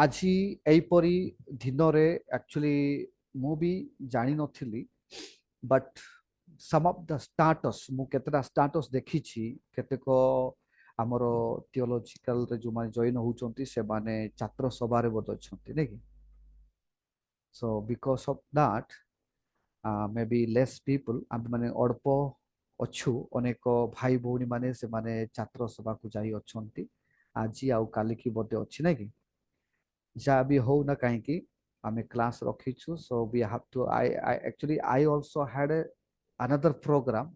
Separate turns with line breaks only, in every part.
আজি এইପରି ଦିନରେ ଆକ୍ଚୁଆଲି ମୁଁ ବି ଜାଣିନଥିଲି but sum of the status ମୁଁ କେତେଟା ଷ୍ଟାଟସ୍ ଦେଖିଛି କେତେକ ଆମର ଥିଓଲୋଜିକାଲରେ ଯେଉଁମାନେ ଜଏନ୍ ହେଉଛନ୍ତି ସେମାନେ ଛାତ୍ର ସଭାରେ ବୋଧେ ଅଛନ୍ତି ନାଇଁ କି so because of that may be less people ଆମେ ମାନେ ଅଳ୍ପ ଅଛୁ ଅନେକ ଭାଇ ଭଉଣୀ ମାନେ ସେମାନେ ଛାତ୍ର ସଭାକୁ ଯାଇ ଅଛନ୍ତି ଆଜି ଆଉ କାଲିକି ବୋଧେ ଅଛି ନାଇଁ କି ଯାହା ବି ହଉ ନା କାହିଁକି ଆମେ କ୍ଲାସ୍ ରଖିଛୁ so we have to I also had another program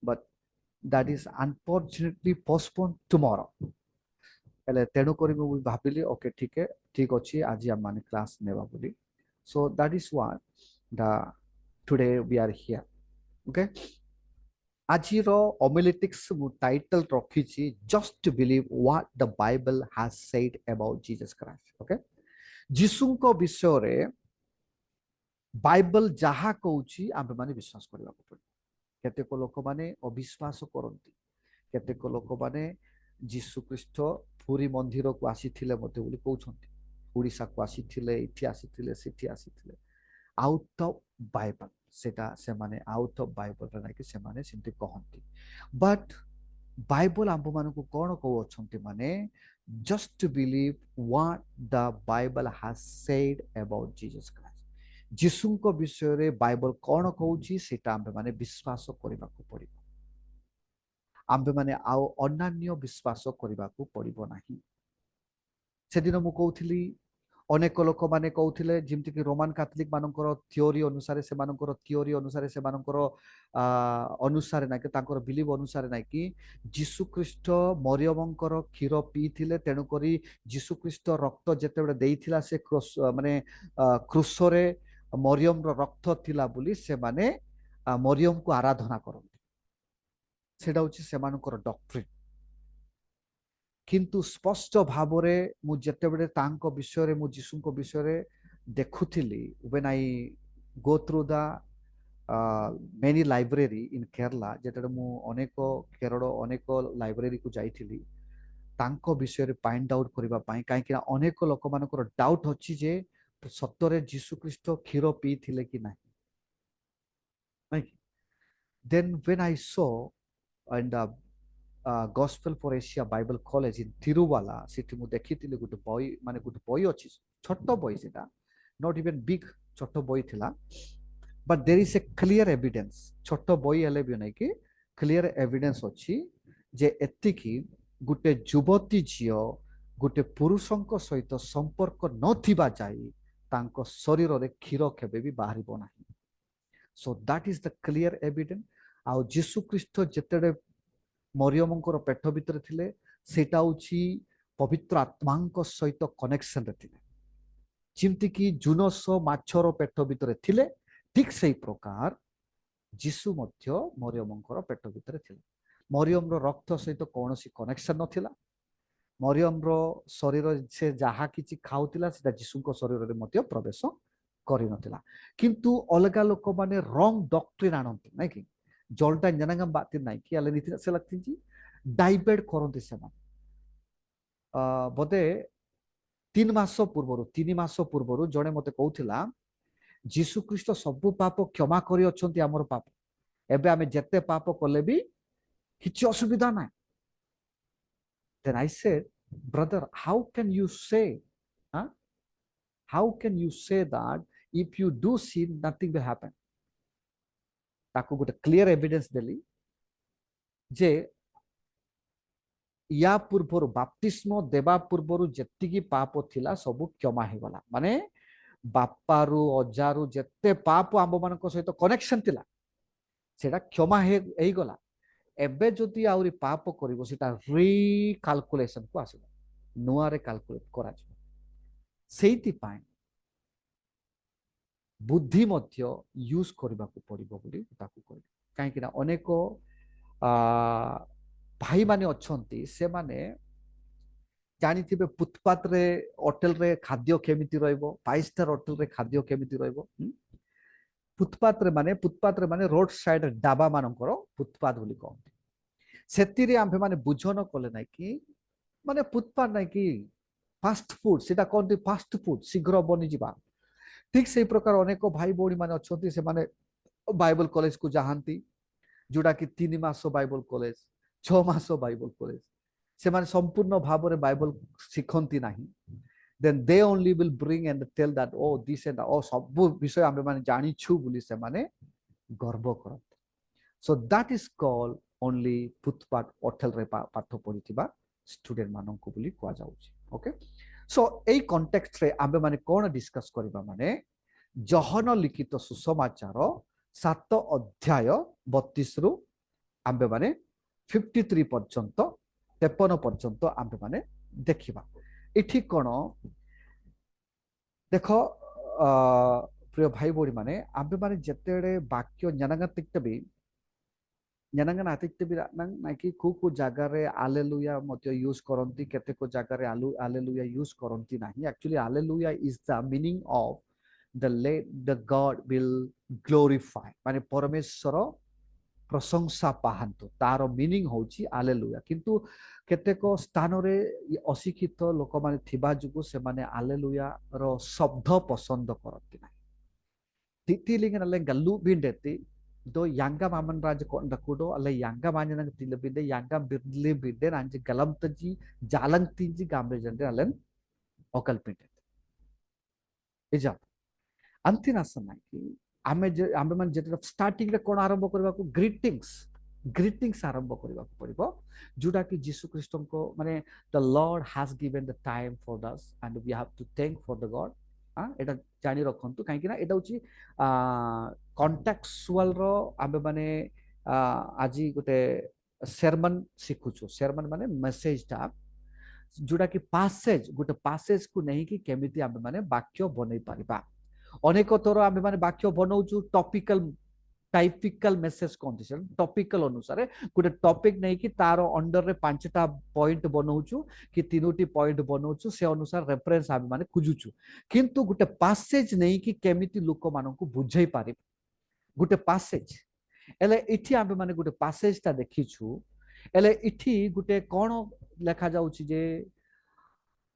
but that is unfortunately postponed tomorrow ହେଲେ ତେଣୁ କରି ମୁଁ ଭାବିଲି ଓକେ ଠିକ ଅଛି ଆଜି ଆମମାନେ କ୍ଲାସ୍ ନେବା ବୋଲି show that is why the today we are here okay ଆଜିର homileticks ମୁଁ ଟାଇଟଲ ରଖିଛି just to believe what the Bible has said about Jesus Christ okay ଯୀଶୁଙ୍କ ବିଷୟରେ ବାଇବଲ ଯାହା କହୁଛି ଆମେମାନେ ବିଶ୍ୱାସ କରିବାକୁ ପଡ଼ିବ କେତେକ ଲୋକମାନେ ଅବିଶ୍ୱାସ କରନ୍ତି କେତେକ ଲୋକମାନେ ଯୀଶୁ ଖ୍ରୀଷ୍ଟ ପୁରୀ ମନ୍ଦିରକୁ ଆସିଥିଲେ ମଧ୍ୟ ବୋଲି କହୁଛନ୍ତି ଓଡ଼ିଶାକୁ ଆସିଥିଲେ ଏଠି ଆସିଥିଲେ ସେଠି ଆସିଥିଲେ ଆଉଟ୍ ଅଫ୍ ବାଇବଲ ସେଟା ସେମାନେ ଆଉଟ୍ ଅଫ୍ ବାଇବଲରେ ନାଇକି ସେମାନେ ସେମିତି କହନ୍ତି ବଟ୍ ବାଇବଲ ଆମ୍ଭମାନଙ୍କୁ କ'ଣ କହୁଅଛନ୍ତି ମାନେ just to believe what the Bible has said about Jesus Christ ଯୀଶୁଙ୍କ ବିଷୟରେ ବାଇବଲ କ'ଣ କହୁଛି ସେଟା ଆମ୍ଭେମାନେ ବିଶ୍ୱାସ କରିବାକୁ ପଡ଼ିବ ଆମ୍ଭେମାନେ ଆଉ ଅନ୍ୟାନ୍ୟ ବିଶ୍ୱାସ କରିବାକୁ ପଡ଼ିବ ନାହିଁ ସେଦିନ ମୁଁ କହୁଥିଲି ଅନେକ ଲୋକମାନେ କହୁଥିଲେ ଯେମିତିକି ରୋମାନ କାଥଲିକ ମାନଙ୍କର ଥିଓରି ଅନୁସାରେ ସେମାନଙ୍କର ଥିଓରି ଅନୁସାରେ ସେମାନଙ୍କର ଅନୁସାରେ ନାଇକି ତାଙ୍କର ବିଲିଭ ଅନୁସାରେ ନାଇକି ଯୀଶୁ ଖ୍ରୀଷ୍ଟ ମରିୟମଙ୍କର କ୍ଷୀର ପିଇଥିଲେ ତେଣୁକରି ଯୀଶୁ ଖ୍ରୀଷ୍ଟ ରକ୍ତ ଯେତେବେଳେ ଦେଇଥିଲା ସେ ମାନେ କ୍ରୁଶରେ ମରିୟମର ରକ୍ତ ଥିଲା ବୋଲି ସେମାନେ ମରିୟମକୁ ଆରାଧନା କରନ୍ତି ସେଟା ହଉଛି ସେମାନଙ୍କର ଡକ୍ଟ୍ରିନ୍ କିନ୍ତୁ ସ୍ପଷ୍ଟ ଭାବରେ ମୁଁ ଯେତେବେଳେ ତାଙ୍କ ବିଷୟରେ ମୁଁ ଯୀଶୁଙ୍କ ବିଷୟରେ ଦେଖୁଥିଲି when I go through the many library in Kerala ଯେତେବେଳେ ମୁଁ ଅନେକ କେରଳ ଅନେକ ଲାଇବ୍ରେରୀକୁ ଯାଇଥିଲି ତାଙ୍କ ବିଷୟରେ ଫାଇଣ୍ଡ ଆଉଟ୍ କରିବା ପାଇଁ କାହିଁକି ନା ଅନେକ ଲୋକମାନଙ୍କର ଡାଉଟ୍ ଅଛି ଯେ ସତରେ ଯୀଶୁ ଖ୍ରୀଷ୍ଟ କ୍ଷୀର ପିଇଥିଲେ କି ନାହିଁ then when I saw and Gospel for Asia Bible College in Tiruvalla ସେଠି ମୁଁ ଦେଖିଥିଲି ଗୋଟେ ବହି ମାନେ ଗୋଟେ ବହି ଅଛି ଛୋଟ ବହି ସେଟା not even big ଛୋଟ ବହି ଥିଲା but there is a clear evidence ଛୋଟ ବହି ହେଲେ ବି ନାହିଁ କି clear evidence ଅଛି ଯେ ଏତିକି ଗୋଟେ ଯୁବତୀ ଝିଅ ଗୋଟେ ପୁରୁଷଙ୍କ ସହିତ ସମ୍ପର୍କ ନଥିବା ଯାଇ ତାଙ୍କ ଶରୀରରେ କ୍ଷୀର କେବେ ବି ବାହାରିବ ନାହିଁ so that is the clear evidence ଆଉ ଯୀଶୁ ଖ୍ରୀଷ୍ଟ ଯେତେବେଳେ ମରିୟମଙ୍କର ପେଟ ଭିତରେ ଥିଲେ ସେଟା ହଉଛି ପବିତ୍ର ଆତ୍ମାଙ୍କ ସହିତ କନେକ୍ସନରେ ଥିଲେ ଯେମିତିକି ଜୁନସ ମାଛର ପେଟ ଭିତରେ ଥିଲେ ଠିକ ସେଇ ପ୍ରକାର ଯୀଶୁ ମଧ୍ୟ ମରିୟମଙ୍କର ପେଟ ଭିତରେ ଥିଲେ ମରିୟମର ରକ୍ତ ସହିତ କୌଣସି କନେକ୍ସନ ନଥିଲା ମରିୟମର ଶରୀର ସେ ଯାହା କିଛି ଖାଉଥିଲା ସେଟା ଯୀଶୁଙ୍କ ଶରୀରରେ ମଧ୍ୟ ପ୍ରବେଶ କରିନଥିଲା କିନ୍ତୁ ଅଲଗା ଲୋକମାନେ ରଙ୍ଗ ଡକ୍ଟ୍ରିନ୍ ଆଣନ୍ତି ନାଇଁ କି ଜଲଟା ଜନାଙ୍ଗam बातें नहीं कि अल्लाह नीति से लगती जी डाइबेट କରନ୍ତି ସେମାନେ ବୋଧେ 3 ମାସ ପୂର୍ବରୁ ଜଣେ ମତେ କହୁଥିଲା ଯୀଶୁ ଖ୍ରୀଷ୍ଟ ସବୁ ପାପ କ୍ଷମା କରି ଅଛନ୍ତି ଆମର ପାପ ଏବେ ଆମେ ଯେତେ ପାପ କଲେ ବି କିଛି ଅସୁବିଧା ନାହିଁ then I said brother how can you say huh? how can you say that if you do sin nothing will happen ତାକୁ ଗୋଟେ କ୍ଲିୟର ଏଭିଡେନ୍ସ ଦେଲି ଯେ ୟା ପୂର୍ବରୁ ବାପ୍ତିସ୍ମ ଦେବା ପୂର୍ବରୁ ଯେତିକି ପାପ ଥିଲା ସବୁ କ୍ଷମା ହେଇଗଲା ମାନେ ବାପାରୁ ଅଜାରୁ ଯେତେ ପାପ ଆମ୍ଭମାନଙ୍କ ସହିତ କନେକ୍ସନ ଥିଲା ସେଟା କ୍ଷମା ହେଇଗଲା ଏବେ ଯଦି ଆହୁରି ପାପ କରିବ ସେଟା ରିକାଲକୁଲେସନକୁ ଆସିବ ନୂଆରେ କାଲକୁଲେଟ କରାଯିବ ସେଇଥିପାଇଁ ବୁଦ୍ଧି ମଧ୍ୟ ୟୁଜ କରିବାକୁ ପଡିବ ବୋଲି ତାକୁ କହିଲି କାହିଁକି ନା ଅନେକ ଭାଇମାନେ ଅଛନ୍ତି ସେମାନେ ଜାଣିଥିବେ ଫୁଟପାଥରେ ହୋଟେଲରେ ଖାଦ୍ୟ କେମିତି ରହିବ 5 ଷ୍ଟାର ହୋଟେଲରେ ଖାଦ୍ୟ କେମିତି ରହିବ ଫୁଟପାଥରେ ମାନେ ରୋଡ ସାଇଡ ଡାବା ମାନଙ୍କର ଫୁଟପାଥ ବୋଲି କହନ୍ତି ସେଥିରେ ଆମ୍ଭେମାନେ ବୁଝନ କଲେ ନାଇଁ କି ମାନେ ଫୁଟପାଥ ନାଇଁ କି फास्ट फूड सेटा कहते फास्ट फूड शीघ्र बनी जिबा ठीक से प्रकार अनेक भाई भौणी माने अछंती से माने बाइबल कॉलेज को जाहांती जोटा कि 3 मास बाइबल कॉलेज 6 मास बाइबल कॉलेज से माने संपूर्ण भाव में बाइबल शिखंती नाही then they only will bring and tell that oh this and oh सब विषय आमे माने जानी छु बोली से माने गर्व करत so that is called only footpath hotel रे पाठ पढिथिबा स्टूडेंट मानन को बोली कोआ जाउची ओके सो एई कॉन्टेक्स्ट रे आमे माने कोन डिस्कस करबा माने जहन लिखित सुसमाचार 7 अध्याय 32 रु आमे माने 53 पर्यंत 53 पर्यंत आमे माने देखिबा इठी कोन देखो प्रिय भाई भौणी माने आमे माने जतेडे वाक्य ज्ञानांगन आतिक्य भी नाकि को जगह रे हालेलुया मते यूज करंती केते को जगह रे हालेलुया यूज करंती नाही actually hallelujah is the meaning of the God will glorify माने परमेश्वर प्रशंसा पाहंतु तार मीनिंग होची हालेलुया किंतु केतेक स्थान रे अशिक्षित लोक माने थिबा जुगु से माने हालेलुया रो शब्द पसंद करंती नाही तितिलिंगन ले Gallu बिंडेती do yanga maman raja ko ndakudo alle yanga manjana tilbide yanga birli bide ranji galamtaji jalantinji gamre jande allen okal pinte eja antina samay ki ame man jeta starting re kon arambho kariba ko greetings arambho kariba ko padibo juda ki jisu kriston ko mane the lord has given the time for us and we have to thank for the god এটা জানি রখন্তু কাହିଁକି ନା এটা হচ্ছে কন্টেক্সুয়াল रो आबे माने আজি गोटे sermon शिखुछु sermon माने message टा जोटा कि पासेज गोटे पासेज को नहीं कि केमिति आबे माने वाक्य बनै परिबा अनेक थोर आबे माने वाक्य बनौछु topical typical message condition topical अनुसार गोटे टॉपिक नहीं कि तार अंडर रे 5टा पॉइंट बनौछु कि 3टी पॉइंट बनौछु से अनुसार रेफरेंस आबे माने खुजुछु किंतु गोटे पासेज नहीं कि केमिति लोक मानन को बुझै पारि गोटे पासेज एले इठी आबे माने गोटे पासेज ता देखिछु एले इठी गोटे कोन लेखा जाउछि जे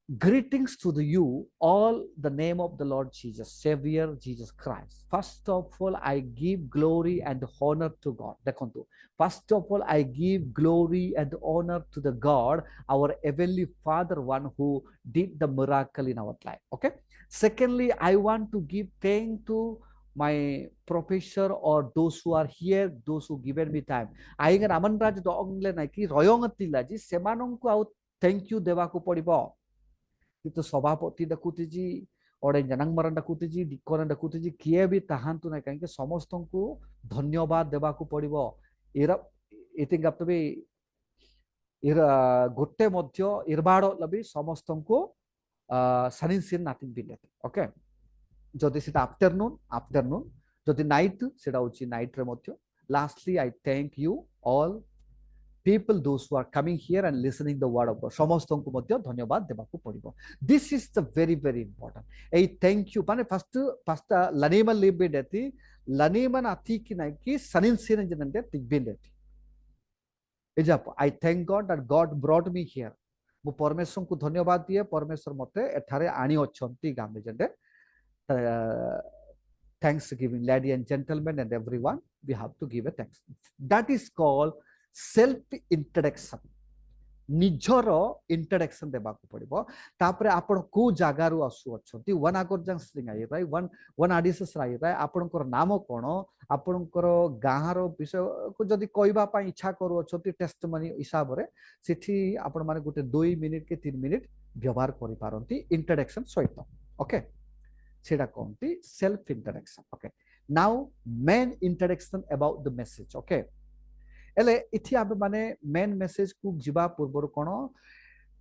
greetings to you all the name of the Lord Jesus, Savior Jesus Christ. First of all, I give glory and honor to God. First of all, I give glory and honor to the God, our heavenly Father, one who did the miracle in our life. Okay. Secondly, I want to give thanks to my professor or those who are here, those who given me time. आइगर अमन राज दोंगले ना कि रयोंगतिला जी सेमानन को आउ thank you देवा को पड़िबो किंतु सभापति डाकुतीजी ओडे जनंगमरन डाकुतीजी डिकोन डाकुतीजी किए भी ताहांतु ना कहीं समस्त को धन्यवाद देवा को पड़िबो एरा एथिंग आप भी इरा गोटे मध्य इरबाड़ लबी समस्त को सनिन सिन नाथिंग बिले ओके जदि सेटा आफ्टरनून जदि नाइट सेटा होची नाइट रे मध्य lastly I thank you all people those who are coming here and listening the word of God समस्तन को मध्य धन्यवाद देबा को पड़िबो this is the very important A thank you माने फर्स्ट लनेमन लेबे देती लनेमन आथी कि नै कि सनिन सिन जनते तिबिन देती एजा आई thank God that God brought me here मु परमेश्वर को धन्यवाद दिए परमेश्वर मते एठारे आनी अछंती गामे जंडे thanks giving ladies and gentlemen and everyone we have to give a thanks that is called self introduction निजर इंट्रोडक्शन देबा को पड़िबो तापरे आपण को जागा रु आसु अछंती वन आगरजंग सिंग आइ राय वन आडिसस राय राय आपनकर नाम कोन आपनकर गाहार विषय को जदी कहबा पई इच्छा करू अछंती टेस्टमनी हिसाब रे सेठी आपण माने गुटे 2 मिनिट के 3 मिनिट व्यवहार करि पारंती इंट्रोडक्शन सहित ओके सेडा कोनती self introduction okay now main introduction about the message okay एले इथि आबे माने मेन मेसेज को जिबा पूर्व कोन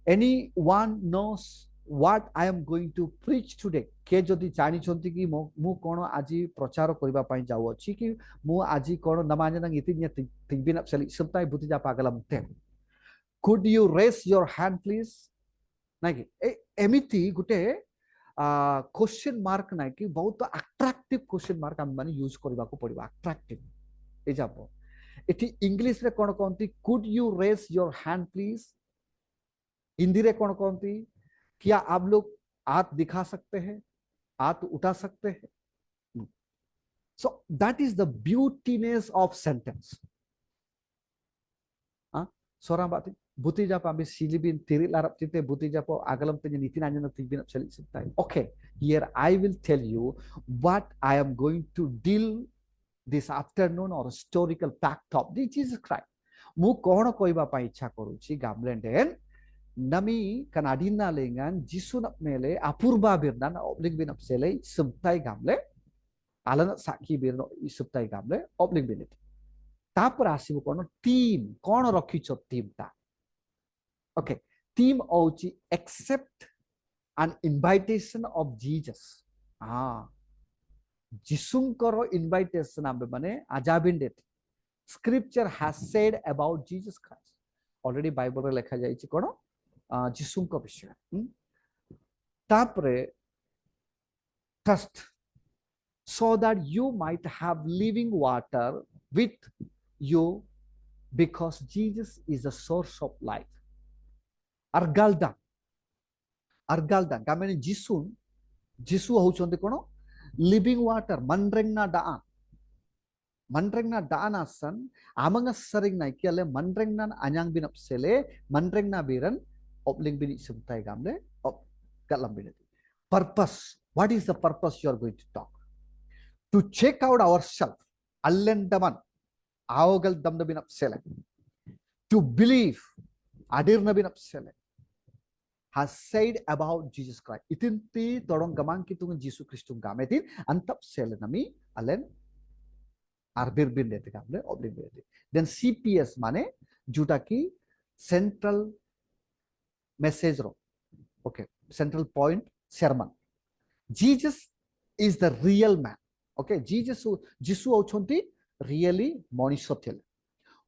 anyone knows what I am going to preach today के जदी जानि छंती कि मु कोन आजि प्रचार करबा पई जाउ अछि कि मु आजि कोन नमाजना इति थिंबिन सेली सबताई बुति जा पागलम ते could you raise your hand please नाकि एमिति गुटे क्वेश्चन मार्क नाकि बहुत अट्रैक्टिव क्वेश्चन मार्क हम माने यूज करबा को पड़िबा अट्रैक्टिव ए जाबो इति इंग्लिश रे कोन कोंती could you raise your hand please Hindi रे कोन कोंती क्या आप लोग हाथ दिखा सकते हैं, हाथ उठा सकते हैं? सो that is the beautiness of sentence. Seorang bakti buti japa ambil silibin tiri larap tite buti japa agalam tanya nitin anya nak tibin apsali sitai. Okay, here I will tell you what I am going to deal this afternoon or historical fact of the Jesus Christ. Mu kono koiba pa ichha koruchi gamlenden nami kanadina lengan jisu nak mele apurba birnan oblig bin apsele subtai gamle alana saki birno subtai gamle oblig binit. तापर आसीबो कोन team कोन रखिछो team ता. Okay, team औची accept an invitation of Jesus. जिसुंकर invitation आबे माने आजाबिन that scripture has said about Jesus Christ. Already Bible रे लिखा जाईछि कोन जिसुंक विषय. तापरे trust so that you might have living water with you because Jesus is the source of life. Argaldan kamene jisu hochonde kono living water manrengna daan asan amanga saring nai kiale manrengna anyang bin apsele manrengna biran obling bin subtai gamle ob galam bin. Purpose, what is the purpose you are going to talk? To check out ourselves allendaman aogal damna bin apsele, to believe adir nabin apsele has said about Jesus Christ. Itinti torong gamang kitung Jesus Christum gametin antap sele nami alen arbir bin dete gamle oblig dete. Then CPS mane juta ki central message ro. Okay, central point sermon. Jesus is the real man. Okay, Jisu auchonti really monisho thile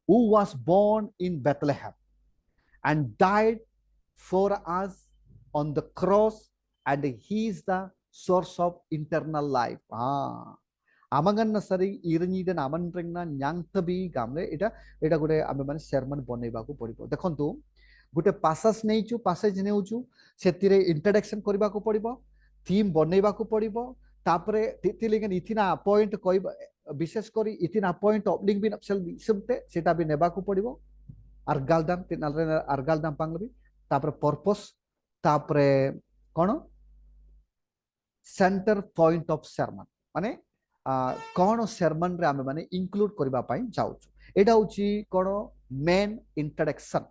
who was born in Bethlehem and died for us on the cross, and he is the source of eternal life. Amangan sari irni den amanrengna nyangtabi gamle eta gode ame mane sermon bonaibaku podibo. Dekhontu gote passage neuchu setire introduction koribaku podibo, theme bonaibaku podibo, tapre titilingan itina point koiba বিশেষ করে ইতিনা point অবলিং বিন upsell বিসুমতে সেটা B নেবাকু পড়িব. আরগালদাম তিনালরে আরগালদাম পাংলবি. তারপরে purpose, তারপরে কোন centre point of sermon মানে কোন sermon রে আমি মানে ইনক্লুড করিবা পাই যাউଛୁ. এটা হচ্ছে কোন মেন ইন্ট্রোডাকশন.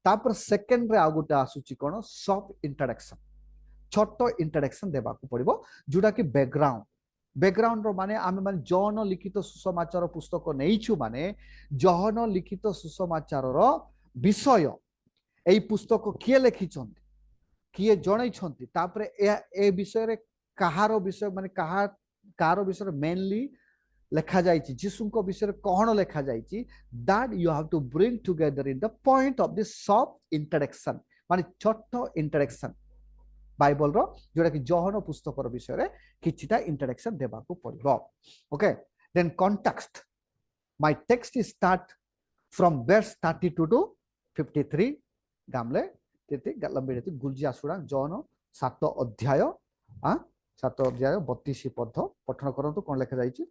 তারপর সেকেন্ড রে আগুটা আসুচি কোন সফট ইন্ট্রোডাকশন, ছোট ইন্ট্রোডাকশন দেবাকু পড়িব যোটা কি ব্যাকগ্রাউন্ড. ব্যাকগ্রাউন্ড মানে আমি মানে জহন লিখিত সুসমাচার পুস্তক নেইছু মানে জহন লিখিত সুসমাচারর বিষয় এই পুস্তক কিয়ে লেখিছন্তি, কিয়ে জଣାইছন্তি, তারপরে এ বিষয়ে কাহার বিষয় মানে কাহার বিষয়ে মেনলি লেখা যাইছি, যিশুଙ୍କ বিষୟରେ କଣ ଲେଖା ଯାଇଛି, that you have to bring together in the point of this soft introduction ମାନେ ଛୋଟ introduction बाइबल रो जोटा कि जहन पुस्तक विषय रे किछिटा इंट्रोडक्शन देबाकू पड़िबो. Okay, then context. My text is start from verse 32 to 53 गामले तेते गलंबे तेते गुलजी आसुडा जहन 7 अध्याय 32 पद पठन करंतु कोन लेखा जाईची.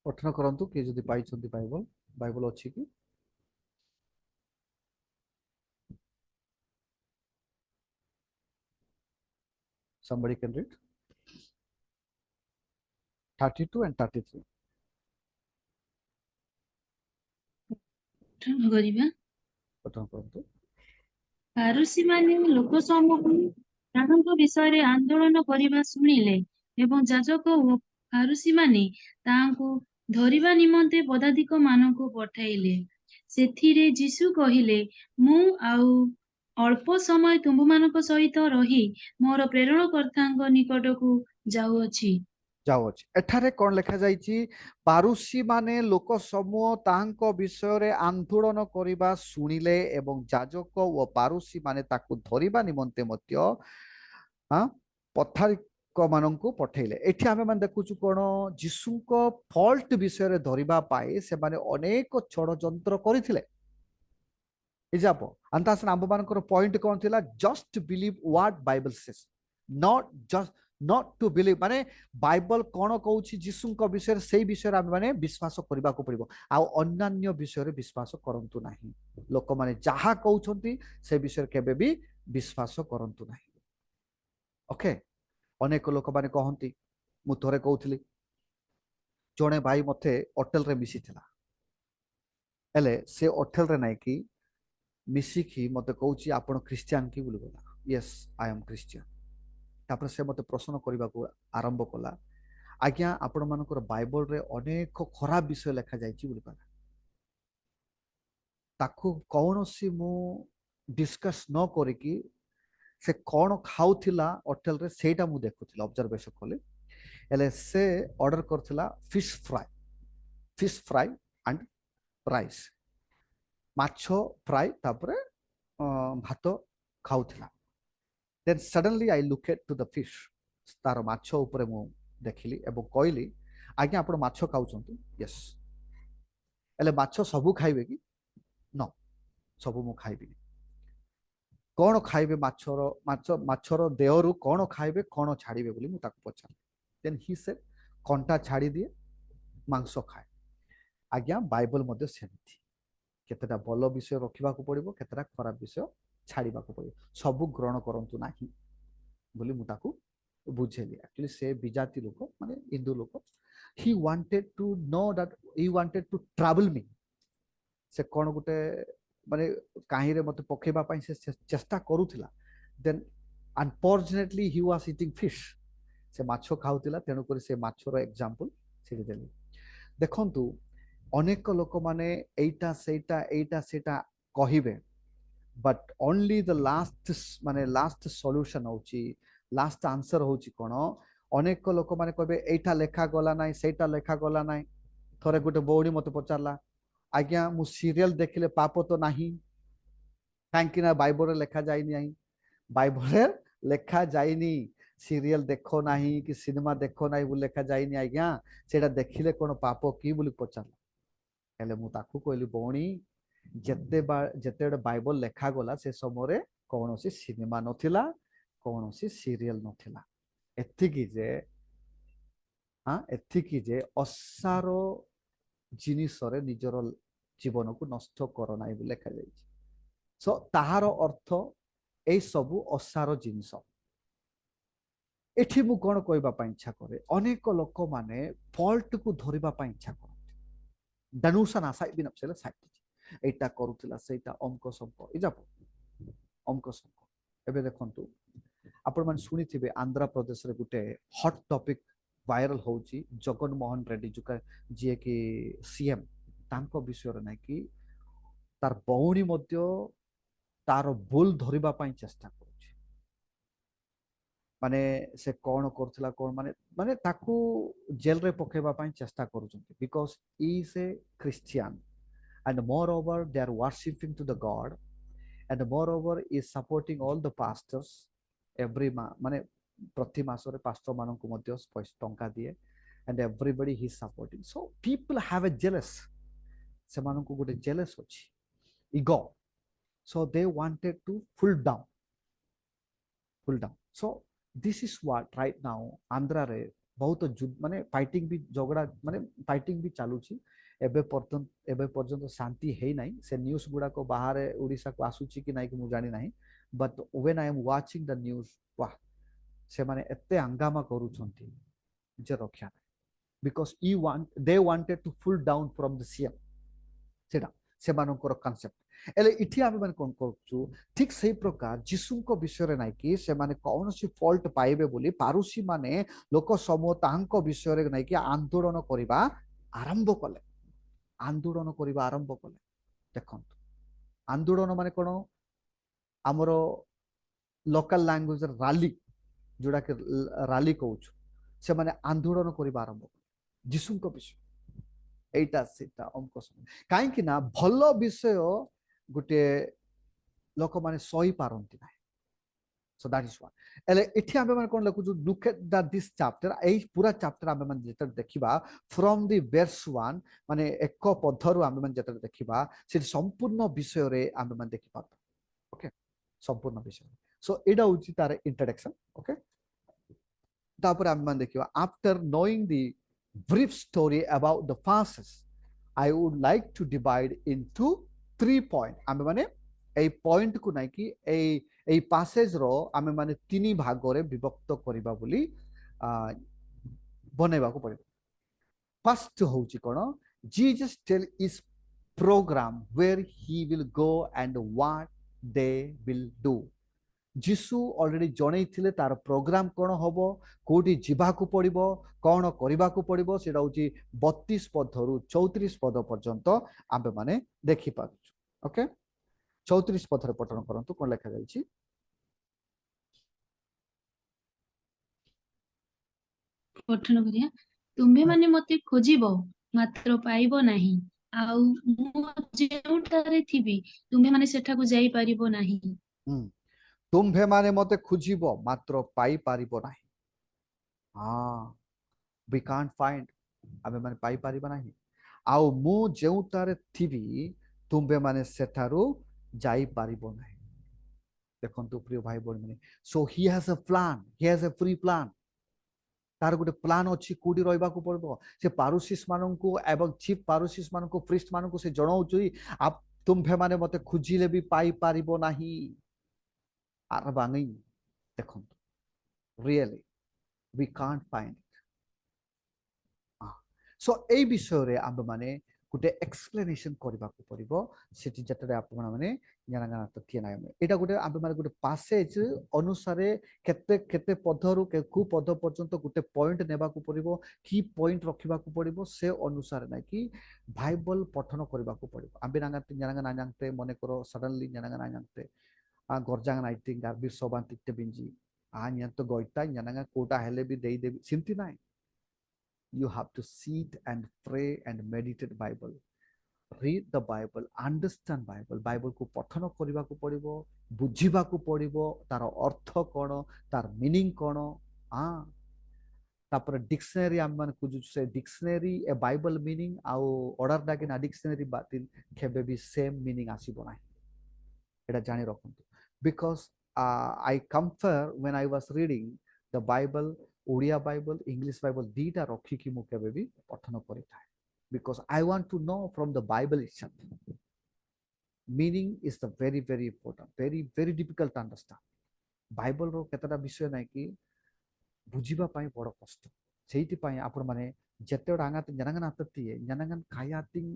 पठन करंतु के जदि पाइछंती बाइबल अछि कि somebody can read 32 and 33. पठन करंतु.
फारुसी माने लोक समूह ତାହାଙ୍କ ବିଷୟରେ ଆନ୍ଦୋଳନ କରିବା ଶୁଣିଲେ ଏବଂ ଯାଜକ ଓ ଫାରୁସୀ ମାନେ ତାହାଙ୍କୁ ଧରିବା ନିମନ୍ତେ ପଦାଧିକ ମାନଙ୍କୁ ପଠାଇଲେ. ସେଥିରେ ଯୀଶୁ କହିଲେ, ମୁଁ ଆଉ ଅଳ୍ପ ସମୟ ତୁମ୍ଭମାନଙ୍କ ସହିତ ରହି ମୋର ପ୍ରେରଣକର୍ତ୍ତାଙ୍କ ନିକଟକୁ ଯାଉଅଛି.
ଯାଉଅଛି। ଏଠାରେ କ'ଣ ଲେଖାଯାଇଛି? ପାରୁସି ମାନେ ଲୋକ ସମୂହ ତାଙ୍କ ବିଷୟରେ ଆନ୍ଦୋଳନ କରିବା ଶୁଣିଲେ ଏବଂ ଯାଜକ ଓ ପାରୁସି ମାନେ ତାକୁ ଧରିବା ନିମନ୍ତେ ମଧ୍ୟ ପଥାରିକ ମାନଙ୍କୁ ପଠେଇଲେ। ଏଠି ଆମେ ମାନେ ଦେଖୁଛୁ କ'ଣ, ଯୀଶୁଙ୍କ ଫଲ୍ଟ ବିଷୟରେ ଧରିବା ପାଇଁ ସେମାନେ ଅନେକ ଷଡ଼ଯନ୍ତ୍ର କରିଥିଲେ। ଇଜାପ ଆନ୍ତାସନ ଆମ୍ଭମାନଙ୍କର ପଏଣ୍ଟ କ'ଣ ଥିଲା? Just believe what Bible cess, not to believe, ମାନେ ବାଇବଲ କ'ଣ କହୁଛି ଯୀଶୁଙ୍କ ବିଷୟରେ, ସେଇ ବିଷୟରେ ଆମେ ମାନେ ବିଶ୍ୱାସ କରିବାକୁ ପଡିବ। ଆଉ ଅନ୍ୟାନ୍ୟ ବିଷୟରେ ବିଶ୍ୱାସ କରନ୍ତୁ ନାହିଁ। ଲୋକମାନେ ଯାହା କହୁଛନ୍ତି ସେ ବିଷୟରେ କେବେ ବି ବିଶ୍ୱାସ କରନ୍ତୁ ନାହିଁ। ଓକେ, ଅନେକ ଲୋକମାନେ କହନ୍ତି, ମୁଁ ଥରେ କହୁଥିଲି, ଜଣେ ଭାଇ ମତେ ହୋଟେଲରେ ମିଶିଥିଲା, ହେଲେ ସେ ହୋଟେଲରେ ନାଇକି ମିଶିକି ମତେ କହୁଛି ଆପଣ ଖ୍ରୀଷ୍ଟିଆନ କି ବୋଲି କହିଲା। Yes I M Christian. ତାପରେ ସେ ମତେ ପ୍ରଶ୍ନ କରିବାକୁ ଆରମ୍ଭ କଲା, ଆଜ୍ଞା ଆପଣମାନଙ୍କର ବାଇବଲରେ ଅନେକ ଖରାପ ବିଷୟ ଲେଖାଯାଇଛି ବୋଲି କହିଲା। ତାକୁ କୌଣସି ମୁଁ ଡିସ୍କସ୍ ନ କରିକି ସେ କ'ଣ ଖାଉଥିଲା ହୋଟେଲରେ ସେଇଟା ମୁଁ ଦେଖୁଥିଲି, ଅବଜରଭେସନ କଲି। ହେଲେ ସେ ଅର୍ଡର କରିଥିଲା ଫିsh ଫ୍ରାଏ ଆଣ୍ଡ ରାଇସ୍, ମାଛ ଫ୍ରାଏ, ତାପରେ ଭାତ ଖାଉଥିଲା। ଦେନ୍ ସଡନଲି ଆଇ ଲୁକେଡ୍ ଟୁ ଦ ଫିsh, ତାର ମାଛ ଉପରେ ମୁଁ ଦେଖିଲି ଏବଂ କହିଲି, ଆଜ୍ଞା ଆପଣ ମାଛ ଖାଉଛନ୍ତି? ୟେସ୍। ହେଲେ ମାଛ ସବୁ ଖାଇବେ କି? ନ, ସବୁ ମୁଁ ଖାଇବିନି। କ'ଣ ଖାଇବେ? ମାଛର ଦେହରୁ କ'ଣ ଖାଇବେ, କ'ଣ ଛାଡ଼ିବେ ବୋଲି ମୁଁ ତାକୁ ପଚାରିଲି। ଦେନ୍ ହି ସେଡ୍, କଣ୍ଟା ଛାଡ଼ି ଦିଏ, ମାଂସ ଖାଏ। ଆଜ୍ଞା ବାଇବଲ ମଧ୍ୟ ସେମିତି, କେତେଟା ଭଲ ବିଷୟ ରଖିବାକୁ ପଡିବ, କେତେଟା ଖରାପ ବିଷୟ ଛାଡ଼ିବାକୁ ପଡିବ। ସବୁ ଗ୍ରହଣ କରନ୍ତୁ ନାହିଁ ବୋଲି ମୁଁ ତାକୁ ବୁଝେଇଲି। ଆକ୍ଚୁଆଲି ସେ ବିଜାତି ଲୋକ, ମାନେ ହିନ୍ଦୁ ଲୋକ। He wanted to know that, he wanted to travel me. ସେ କ'ଣ ଗୋଟେ ମାନେ କାହିଁରେ ମତେ ପକେଇବା ପାଇଁ ସେ ଚେଷ୍ଟା କରୁଥିଲା। ଦେନ୍ ଅନଫର୍ଚୁନେଟଲି ହି ୱାଜ ଇଟିଂ ଫିsh, ସେ ମାଛ ଖାଉଥିଲା, ତେଣୁକରି ସେ ମାଛର ଏକ୍ସାମ୍ପଲ ସେଠି ଦେଲି। ଦେଖନ୍ତୁ, ଅନେକ ଲୋକମାନେ ଏଇଟା ସେଇଟା କହିବେ, but only the last solution ହଉଛି, ଲାଷ୍ଟ ଆନ୍ସର ହଉଛି କ'ଣ? ଅନେକ ଲୋକମାନେ କହିବେ ଏଇଟା ଲେଖା ଗଲା ନାହିଁ, ସେଇଟା ଲେଖା ଗଲା ନାହିଁ। ଥରେ ଗୋଟେ ଭଉଣୀ ମତେ ପଚାରିଲା, ଆଜ୍ଞା ମୁଁ ସିରିଏଲ ଦେଖିଲେ ପାପ ତ ନାହିଁ? କାହିଁକି ନା ବାଇବଲରେ ଲେଖା ଯାଇନି। ବାଇବଲରେ ଲେଖା ଯାଇନି ସିରିଏଲ ଦେଖ ନାହିଁ କି ସିନେମା ଦେଖ ନାହିଁ ବୋଲି ଲେଖା ଯାଇନି ଆଜ୍ଞା, ସେଇଟା ଦେଖିଲେ କ'ଣ ପାପ କି ବୋଲି ପଚାରିଲା। ହେଲେ ମୁଁ ତାକୁ କହିଲି, ଭଉଣୀ ଯେତେବେଳେ ବାଇବଲ ଲେଖାଗଲା ସେ ସମୟରେ କୌଣସି ସିନେମା ନଥିଲା, କୌଣସି ସିରିଏଲ ନଥିଲା। ଏତିକି ଯେ ଅସାର ଜିନିଷରେ ନିଜର ଜୀବନକୁ ନଷ୍ଟ କର ନାହିଁ ବୋଲି ଲେଖାଯାଇଛି। ସୋ ତାହାର ଅର୍ଥ ଏଇ ସବୁ ଅସାର ଜିନିଷ। ଏଠି ମୁଁ କ'ଣ କହିବା ପାଇଁ ଇଚ୍ଛା କରେ, ଅନେକ ଲୋକମାନେ ଫଲ୍ଟକୁ ଧରିବା ପାଇଁ ଇଚ୍ଛା କରନ୍ତି। ଦାনুସା ନା ସାଇବି ନା ସେଲେ ସାଇଟି, ଏଇଟା କରୁଥିଲା, ସେଇଟା ଅଙ୍କ ଶଙ୍କ ଅଙ୍କ ଶଙ୍କ। ଏବେ ଦେଖନ୍ତୁ, ଆପଣମାନେ ଶୁଣିଥିବେ ଆନ୍ଧ୍ରପ୍ରଦେଶରେ ଗୋଟେ ହଟ୍ ଟପିକ ଭାଇରାଲ ହେଉଛି, ଜଗନମୋହନ ରେଡ୍ଡି ଯିଏକି ସିଏମ୍, ତାଙ୍କ ବିଷୟରେ ନାଇଁ କି ତାର ଭଉଣୀ ମଧ୍ୟ ତାର ଭୁଲ ଧରିବା ପାଇଁ ଚେଷ୍ଟା କରୁଛି। ମାନେ ସେ କ'ଣ କରୁଥିଲା, କ'ଣ ମାନେ ତାକୁ ଜେଲରେ ପକେଇବା ପାଇଁ ଚେଷ୍ଟା କରୁଛନ୍ତି, because is a Christian and moreover they are worshiping to the god, and moreover is supporting all the pastors every ମାନେ ପ୍ରତି ମାସରେ ପାଷ୍ଟର ମାନଙ୍କୁ ମଧ୍ୟ ଟଙ୍କା ଦିଏ, and everybody he is supporting. So people have a jealous, ସେମାନଙ୍କୁ ଗୋଟେ jealous ଅଛି, ego. So they wanted to pull down. So this is what right now ଆନ୍ଧ୍ରାରେ ବହୁତ ମାନେ ଫାଇଟିଂ ବି ଝଗଡ଼ା ମାନେ ଫାଇଟିଂ ବି ଚାଲୁଛି। ଏବେ ପର୍ଯ୍ୟନ୍ତ ଶାନ୍ତି ହେଇନାହିଁ। ସେ ନ୍ୟୁଜ୍ ଗୁଡ଼ାକ ବାହାରେ ଓଡ଼ିଶାକୁ ଆସୁଛି କି ନାହିଁ କି ମୁଁ ଜାଣିନାହିଁ, but when I am watching the news, ୱାହ, ସେମାନେ ଏତେ ହଙ୍ଗାମା କରୁଛନ୍ତି ଯେ ରକ୍ଷା ନାହିଁ। Because they wanted to pull down from the CM, ସେଇଟା ସେମାନଙ୍କର କନସେପ୍ଟ। ହେଲେ ଏଠି ଆମେ ମାନେ କ'ଣ କରୁଛୁ, ଠିକ ସେଇ ପ୍ରକାର ଯୀଶୁଙ୍କ ବିଷୟରେ ନାହିଁ କି ସେମାନେ କୌଣସି ଫଲ୍ଟ ପାଇବେ ବୋଲି ପାରୁସି ମାନେ ଲୋକ ସମୂହ ତାଙ୍କ ବିଷୟରେ ନାଇକି ଆନ୍ଦୋଳନ କରିବା ଆରମ୍ଭ କଲେ। ଦେଖନ୍ତୁ, ଆନ୍ଦୋଳନ ମାନେ କ'ଣ? ଆମର ଲୋକାଲ ଲାଙ୍ଗୁଏଜରେ ରାଲି, ଯୋଉଟାକି ରାଲି କହୁଛୁ, से माने आंदोलन करबा आरंभ जीशुଙ୍କ विषय एटा सेटा अंक कहीं ना भल विषय गोटे लोक माने सही पारंती ना so that is one एले इठी आमे माने कोन लिखु look at this chapter एई पूरा चैप्टर आमे माने जेतर देखिबा from the verse 1 माने एक पद्धरु आमे माने जेतर देखिबा से संपूर्ण विषय रे आमे माने देखि पात ओके संपूर्ण विषय सो एडा उची तार इंट्रोडक्शन ओके तापर आमे माने देखिबा after knowing the brief story about the fasts I would like to divide into 3 points आमे माने এই পয়েন্ট কু নাই কি এই প্যাসেজ रो आमे माने तीन भाग रे विभक्त करिबा बोली बनेबा को पड़िबो फर्स्ट होउची कोन Jesus tell is programme where he will go and what they will do जीसु ऑलरेडी जणै थिले तार प्रोग्राम कोन होबो कोठी जिबा को पड़िबो कोन करिबा को पड़िबो सेडा होउची 32 पद रु 34 पद पर्यंत आमे माने देखि पाछु ओके 34 पथर पठन करंतु कोन लेखा जायछि
पठन करिया तुम्हे माने मते खोजिबो मात्र पाइबो नाही आउ मु जेउटारे थिबी तुम्हे माने सेठा को जाई पारिबो नाही
तुम्हे माने मते खोजिबो मात्र पाई पारिबो नाही हां वी कांट फाइंड आबे माने पाई पारिबो नाही आउ मु जेउटारे थिबी तुम्हे माने सेठारु जाई पारिबो नाही देखंतु प्रिय भाई बहन माने so he has a plan he has a free plan तार गोटे प्लान अछि कोडी रहबा को पड़बो से पारुसिस मानन को एवं चीफ पारुसिस मानन को प्रीस्ट मानन को से जणाउची आप तुम्हे माने मते खुजिले भी पाई पारिबो नाही आर बांगई देखंतु really we can't find so a विषय रे आबे माने गोटे एक्सप्लेनेशन करबा को पड़िबो सेठी जतरे आपण माने ज्ञानगान तथ्य नाय एटा गोटे आबे माने गोटे पैसेज अनुसारे केते केते पदरु के कु पद पर्यंत गोटे पॉइंट नेबा को पड़िबो की पॉइंट रखिबा को पड़िबो से अनुसार ना कि बाइबल पठन करबा को पड़िबो आबे ज्ञानगान जानते मने करो सडनली ज्ञानगान जानते आ गरजांग नाइटिंग गाबी सोबान तिते बिंजी आ न्यंत गोइता ज्ञानगान कोटा हेले भी देई देबी सिंती नाय you have to sit and pray and meditate Bible read the Bible understand Bible को पठन करबा को पड़िबो बुझिबा को पड़िबो तार अर्थ कोन तार मीनिंग कोन हां तापर डिक्शनरी हम मन कुछ से डिक्शनरी ए बाइबल मीनिंग आ ऑर्डर डाके ना डिक्शनरी बातिल केबे भी सेम मीनिंग आसीबो नाही एटा जानि रखंतु because I compare when I was reading the Bible Odia Bible English Bible दीटा रखी कि मु केबे भी पठन करि थाए because I want to know from the Bible itself meaning is the very very important very difficult to understand Bible रो केतटा विषय नै कि बुझिबा पई बड़ कष्ट सेहिति पई आपण माने जते डांगा जनगन आतती जनगन खायातिंग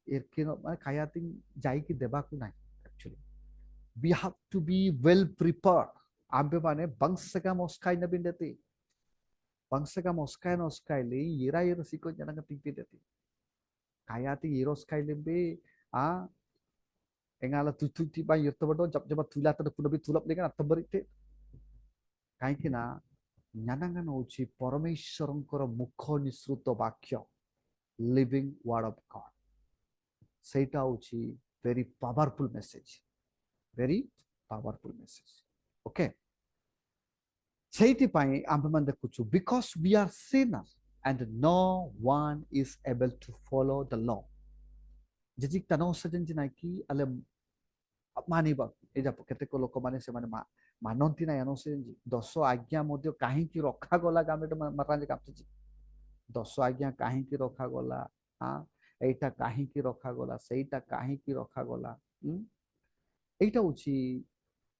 एरके माने खायातिंग जाई कि देबा को नै actually we have to be well prepared आबे माने बंसका मोस्काई न बिंदती बंसका मोस्काई नोस्काईली येरा येर सिको जनंग तिंपी देती कायाती येरोस काईले बे आ एंगाला तुतुती बा यतबडो जब जब तुला त पुनबी तुलप लेगा तबरिते काई कि ना ज्ञानंगन होची परमेश्वरंकर मुख निसृत वाक्य लिविंग वर्ड ऑफ गॉड सेटा होची वेरी पावरफुल मेसेज ओके सेइतिपाई आम्भे मन देखुछु because we are sinners and no one is able to follow the law जजी तनो सजन जिना कि अले मानिबा ए जा केते को लोक माने से माने मानंती ना अनो से 10 आज्ञा मध्ये काहे कि रखा गला गामे मरांजे कापछि 10 आज्ञा काहे कि रखा गला हां एटा काहे कि रखा गला सेटा काहे कि रखा गला एटा उची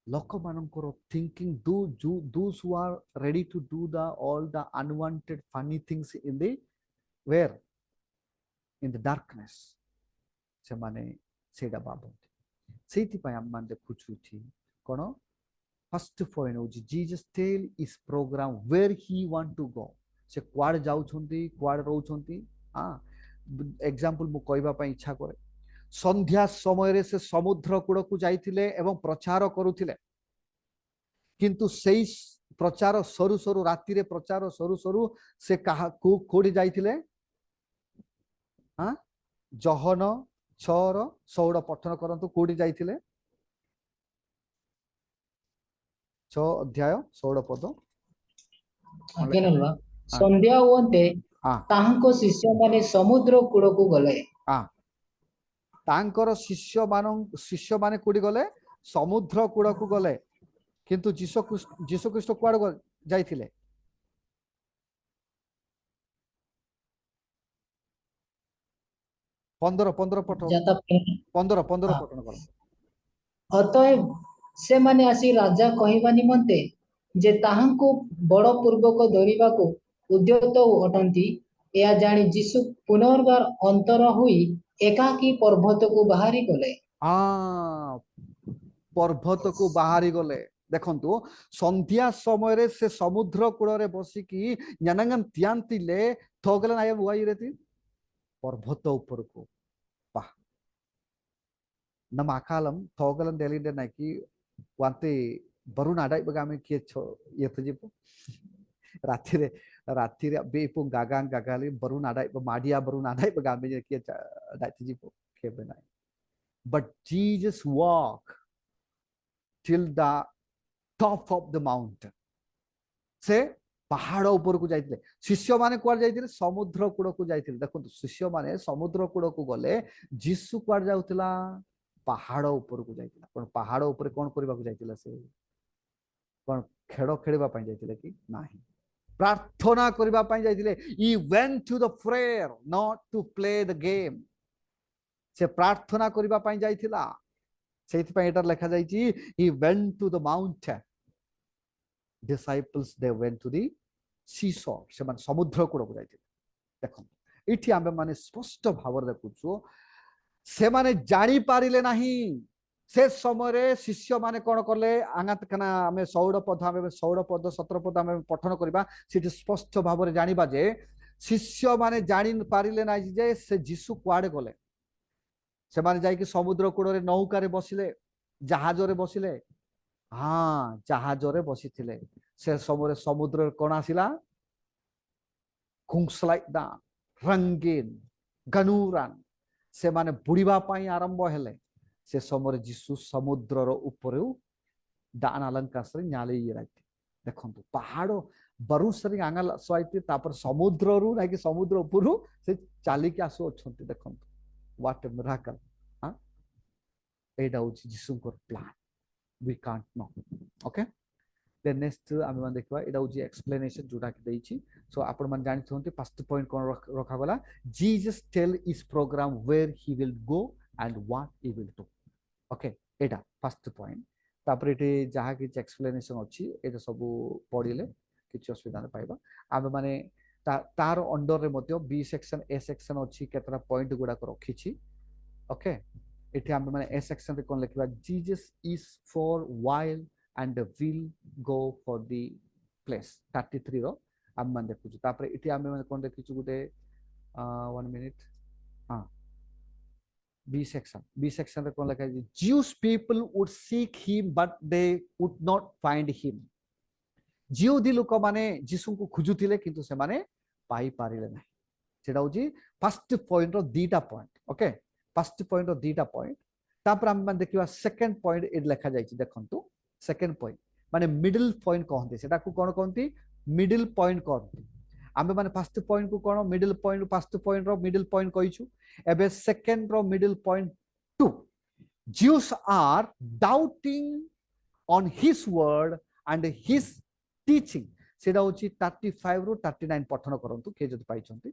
लोक मानकर thinking those who are ready to do all the unwanted funny things in the where in the darkness से माने सेडा बाबंती सेति पय हम मान देखुछु थी कोन फर्स्ट पॉइंट हो Jesus tell his program where he want to go से क्वाड जाउ छंती क्वाड रहउ छंती हां एग्जांपल मु कहबा पय इच्छा करे संध्या समय रे से समुद्र कूड़ को जाइथिले एवं प्रचार करुथिले किंतु सेई प्रचार सरू सरू राति रे प्रचार सरू सरू से कहा कोडी जाइथिले हां जहन 6 ର 16 पठन करंतु कोडी जाइथिले 6 अध्याय 16 पद
ଆଜ୍ଞା ସନ୍ଧ୍ୟା ହୁଅନ୍ତେ ତାହାଙ୍କ ଶିଷ୍ୟମାନେ ସମୁଦ୍ର କୂଳକୁ ଗଲେ।
ତାଙ୍କର ଶିଷ୍ୟ ମାନେ କୋଡି ଗଲେ ସମୁଦ୍ର କୂଳକୁ ଗଲେ କିନ୍ତୁ ଯୀଶୁ ଖ୍ରୀଷ୍ଟ କୁଆଡେ ଯାଇଥିଲେ? 15 ପଠନ କର।
ଅତଏବ ସେମାନେ ଆସି ରାଜା କହିବା ନିମନ୍ତେ ଯେ ତାହାଙ୍କୁ ବଡ଼ ପୂର୍ବକ ଧରିବାକୁ ଉଦ୍ୟତ ଅଟନ୍ତି ଏହା ଜାଣି ଯୀଶୁ ପୁନର୍ବାର ଅନ୍ତର ହୋଇ ଏକାକୀ ପର୍ବତକୁ ବାହାରି ଗଲେ।
ପର୍ବତକୁ ବାହାରି ଗଲେ। ଦେଖନ୍ତୁ ସନ୍ଧ୍ୟା ସମୟରେ ସେ ସମୁଦ୍ର କୂଳରେ ବସିକି ஞானங்கன் தியானத்திலே थोगलन आया हुआ रहती पर्वत उपरको पा ನಮ್ಮ ಅಕಾಲಂ ಥೋಗಲನ್ ಡೆಲಿಂಡೆ ನಾಕಿ ವಾಂತೆ ಬರುಣ ಅಡೈ ಬಗ ಆಮೆ ಕಿಯ ಛೋ ಯತಜಿಪು ರಾತ್ರಿ ರಾತ್ರಿ ಬೇಪು ಗಾಗಾಂ ಗಾಗಾಲಿ ಬರುಣ ಅಡೈ ಬ ಮಾಡಿಯಾ ಬರುಣ ಅಡೈ ಬಗ ಆಮೆ ಕಿಯ ದಾತಿಜಿಪು ಕೆಬೆ ನಾಯಿ but Jesus walk till the top of the mountain से पहाड़ ऊपर को जाइतिले शिष्य माने कुआर जाइतिले समुद्र कूड़ को जाइतिले देखंतु शिष्य माने समुद्र कूड़ को गले जीसु कुआर जाउतिला पहाड़ ऊपर को जाइतिला कोन पहाड़ ऊपर कोन करबा को जाइतिला से कोन खेड़ खेड़बा पई जाइतिले कि नाही प्रार्थना करबा पई जाइतिले he went to the prayer not to play the game से प्रार्थना करबा पई जाइतिला सेति पई एटा लिखा जाइछि he went to the mountain disciples they went to the seashore से मान समुद्र कूड़ को जाइतिले देखो इठी आमे माने स्पष्ट भाव रे देखुछु से माने जानी पारिले नाही से समय रे शिष्य माने कोन करले आगात कना आमे 16 पद आमे 16 पद 17 पद आमे पठन करबा सिटी स्पष्ट भाव रे जानिबा जे शिष्य माने जानी पारिले नाही जे से जीसु कुआडे गले से माने जाई कि समुद्र कूड़ रे नौका रे बसिले जहाज रे बसिले हाँ जहाज रे बसिथिले से समय समुद्र कोन आसिला खुंसलाइदा रंगीन गनुरान से माने बुड़ीबा पाई आरंभ हेले से समय जीसु समुद्र रो ऊपर दान अलंकार से न्याले राइते देखंतु पहाड़ बरुसरी आंगल स्वाइते तापर समुद्र रु ना कि समुद्र ऊपर से चाली के आसु अछंती देखंतु व्हाट ए मिरेकल हां एडा होची जीसु को plan we can't know okay then next आमे मान देखबा एडा होची एक्सप्लेनेशन जोटा कि देइछि सो आपण मान जानि थोंती फर्स्ट पॉइंट कोन रखा गला Jesus tell his program where he will go and what he will do okay एडा फर्स्ट पॉइंट तापर एटे जहा कि एक्सप्लेनेशन अछि एटा सब पढिले किछ असुविधा न पाइबा आमे माने तार अंडर रे मध्य बी सेक्शन ए सेक्शन अछि केतरा पॉइंट गुडा को रखिछि ओके इथे हम माने ए सेक्शन रे कोन लिखबा Jesus is for while and will go for the place 33 रो हम मान देखु तापर इथे हम माने कोन देखिछु गुटे 1 मिनिट हां बी सेक्शन रे कोन लिखा Jews people would seek him but they would not find him जिउदी लोक माने जीसु को खोजुतिले किंतु से माने पाई पारिले नाही सेटा होजी फर्स्ट पॉइंट रो दीटा पॉइंट ओके फर्स्ट पॉइंट रो दीटा पॉइंट तापर हम मान देखिबा सेकंड पॉइंट ए लिखा जाइछि देखंतु सेकंड पॉइंट माने मिडिल पॉइंट कहंती सेटा को कोन कहंती मिडिल पॉइंट कहंती आमे माने फर्स्ट पॉइंट को कोन मिडिल पॉइंट फर्स्ट पॉइंट रो मिडिल पॉइंट कहिछु एबे सेकंड रो middle point 2 Jews are doubting on his word and his teaching सेटा होछि 35 रो 39 पठन करंतु के जदि पाइछंती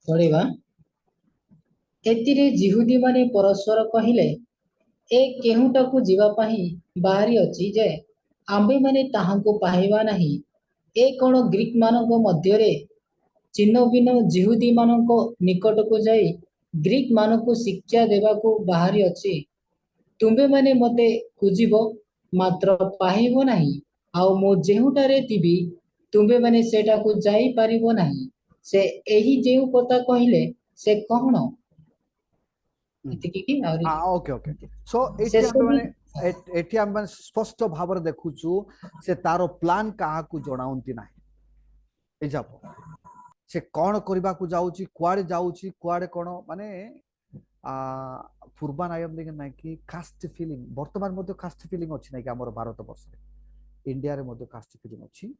पढ़िबा एतिरे जिहुदी माने परस्पर कहिले ए केहुटाकू जीवा पाही बाहरी अछि जे आम्बे माने ताहांको पाहिबा नाही ए कोन ग्रीक मानको मध्यरे चिन्ह बिनो जिहुदी मानको निकटको जाई ग्रीक मानको शिक्षा देबाको बाहरी अछि तुंबे माने मते खुजिबो मात्र पाहिबो नाही आउ मो जेहुटारे तिबी तुंबे माने सेटाकू जाई पारिबो नाही से एही जेउ कथा कहिले ସେ କଣ ଏତିକି କି ଆହୁରି
ओके ओके सो
ଶେଷ
एठी हम
ବି
माने एठी हम माने स्पष्ट भाବରେ देखुछु से तारो प्लान काहाकू जणाउंती नाही ए जापो से कौन करबा को जाउची कुआडे जाउची कुआडे कोन माने पूर्वान आयम देखि ना कि कास्ट फीलिंग वर्तमान मध्ये कास्ट फीलिंग अछि ना कि हमर भारत वर्ष इंडिया रे मध्ये कास्ट फीलिंग अछि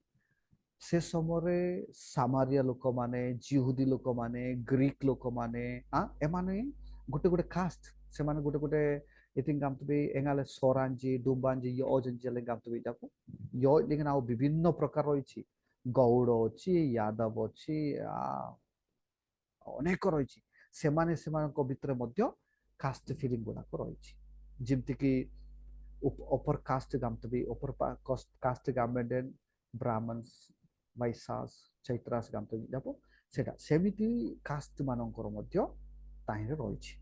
से समय सामारिया लोक माने जिहुदी लोक माने ग्रीक लोक माने ए माने गोटे गोटे कास्ट से माने गोटे गोटे आई थिंक काम तो एंगाले सोरांजी डुम्बांजी ये ओजंजी ले काम तो जाको यो लेकिन आ विभिन्न प्रकार रहिछि गौड़ अछि यादव अछि अनेक रहिछि सेमाने सेमानक भितर मध्ये कास्ट फीलिंग गुडाक रहिछि जेमति कि अपर कास्ट गामतबी अपर कास्ट गामेडेन ब्राह्मण्स वैश्यास चैत्रास गामतबी जापो सेटा सेमिति कास्ट मानकर मध्ये ताहिरे रहिछि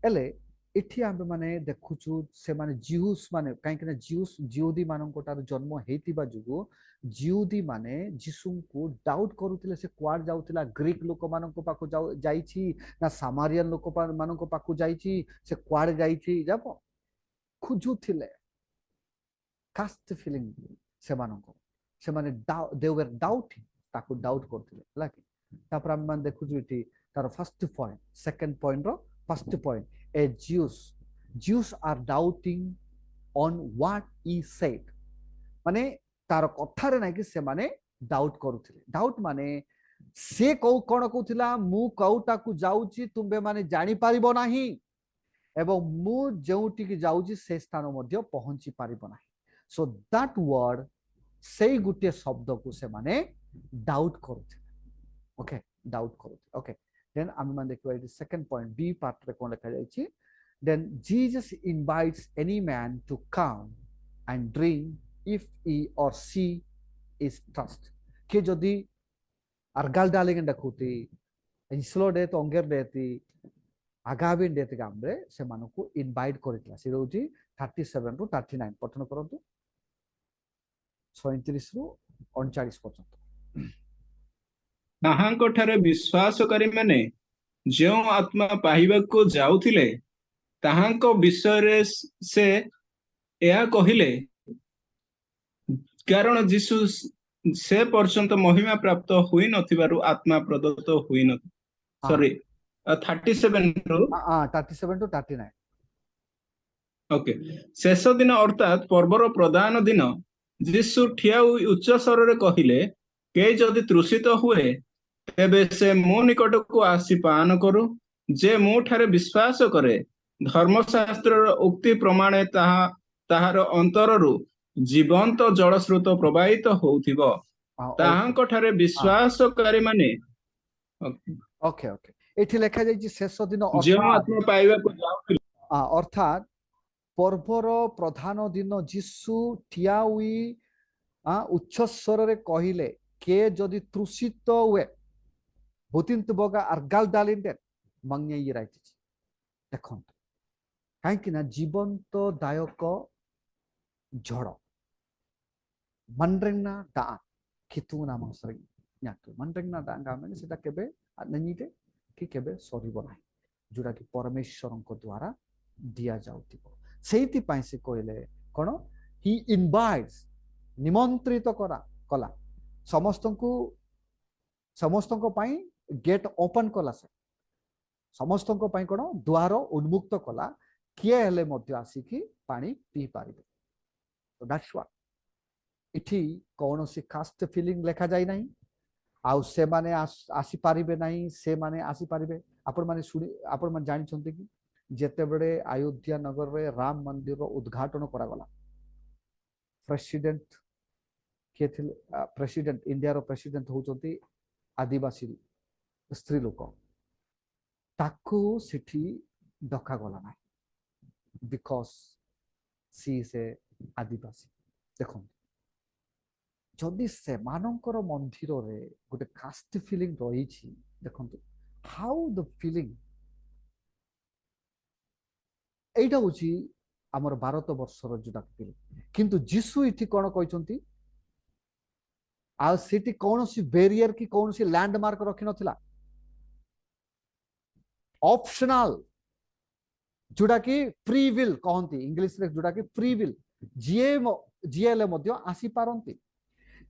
एले एठी आमे माने देखुछु से माने जिहुस माने काहे कि जिहुस जियोदी माननकोटार जन्म हेतिबा जुगु जियोदी माने जिसुंकु डाउट करूतिले से क्वाड जाउतिला ग्रीक लोक माननको पाखु जाईछि ना सामारियन लोक माननको पाखु जाईछि से क्वाड जाईछि जापो खुजुथिले कास्ट फीलिंग से माननको से माने दे वर डाउटिंग ताकु डाउट करथिले लाकी तापर हम मान देखुछु इठी तार फर्स्ट पॉइंट सेकंड पॉइंट रो फर्स्ट पॉइंट ए Jews are doubting on what he said माने तार कथारे ना कि से माने डाउट करूथिले डाउट माने से कोन कहउथिला मु कौटा को जाउची तुमे माने जानि पारिबो नाही एवं मु जेउटी की जाउची से स्थान मध्ये पहुंची पारिबो नाही सो दैट वर्ड से गुटे शब्द को से माने डाउट करूथिले ओके डाउट करूथिले ओके देन आम मान देखिबा it second point B part रे कोन लिखा जायछि then Jesus invites any man to come and drink if he or she is trust के जदि अर्गाल डालिंग डकुती इंसलो डे तो अंगेर देती आगाबिन देती गामरे से मानको इनवाइट करितला से रहउची 37 टू 39 पठन करंतु 37 रु 39 पर्यंत
ताहांको ठारे विश्वासकारी माने जो आत्मा पाहिबाको जाउथिले ताहांको विषय से यह कहिले कारण जीशु से पर्यंत महिमा प्राप्त हुई नथिबारु आत्मा प्रदत्त हुई न सॉरी 37 रु
37 टू 39
ओके शेष दिन अर्थात पर्वर प्रधान दिन जीशु ठिया उच्च स्वर रे कहिले के जदि तृषित हुए तेबे से मो निकट को आसी पान करू जे मो ठारे विश्वास करे धर्मशास्त्र उक्ति प्रमाणे ताहार अंतररु जीवंत जलस्रोत प्रवाहित होउथिबो ताहांको ठारे विश्वासकारी माने
ओके ओके एठी लेखा जायछि शेष दिन
जो आत्मा पाइबा को जाउथिले
अर्थात पर्वर प्रधान दिन जीशु ठिया हुई उच्च स्वर रे कहिले के जदि तृषित हुए भूतिंत बगा अर्गाल डालिंडे मंगे ये राइछि देखो कहीं ना जीवंत दायक झड़ मनरेंगना डा खितु नाम सरी याक मनरेंगना डा गामे सेटा केबे ननीते कि केबे सरीबो नाही जोटा कि परमेश्वरଙ୍କ द्वारा दिया जाउतिबो सेहिति पाइ से कहले कोन ही इनवाइट्स निमंत्रित कला समस्तको पाइ गेट ओपन कला से समस्तको पाइ कोन द्वार उन्मुक्त कला किए हेले मध्य आसिकी पानी पी पारिबे तो दैट्स व्हाट इठी कौन सी कास्ट फीलिंग लेखा जाय नाही आउ से माने आसी पारिबे नाही से माने आसी पारिबे आपण माने सुनी आपण माने जानि छथि कि जेते बडे अयोध्या नगर रे राम मंदिर रो उद्घाटन करा गला प्रेसिडेंट के थिल प्रेसिडेंट इंडिया रो प्रेसिडेंट होचोती आदिवासी स्त्री लोक ताकू सिठी डका गला नाही because she is a आदिवासी देखो जदि से मानकर मंदिर रे गोटे कास्ट फीलिंग रही देखो हाउ द फीलिंग एटा होची हमर भारत वर्षर जोटा फीलिंग किंतु जीशु इथि कोन कहचंती आ सिटी कौन सी बैरियर की कौन सी लैंडमार्क रखी नथिला ऑप्शनल जोटा कि फ्री विल कहती इंग्लिश रे जोटा कि फ्री विल जीएले मध्य आसी पारंती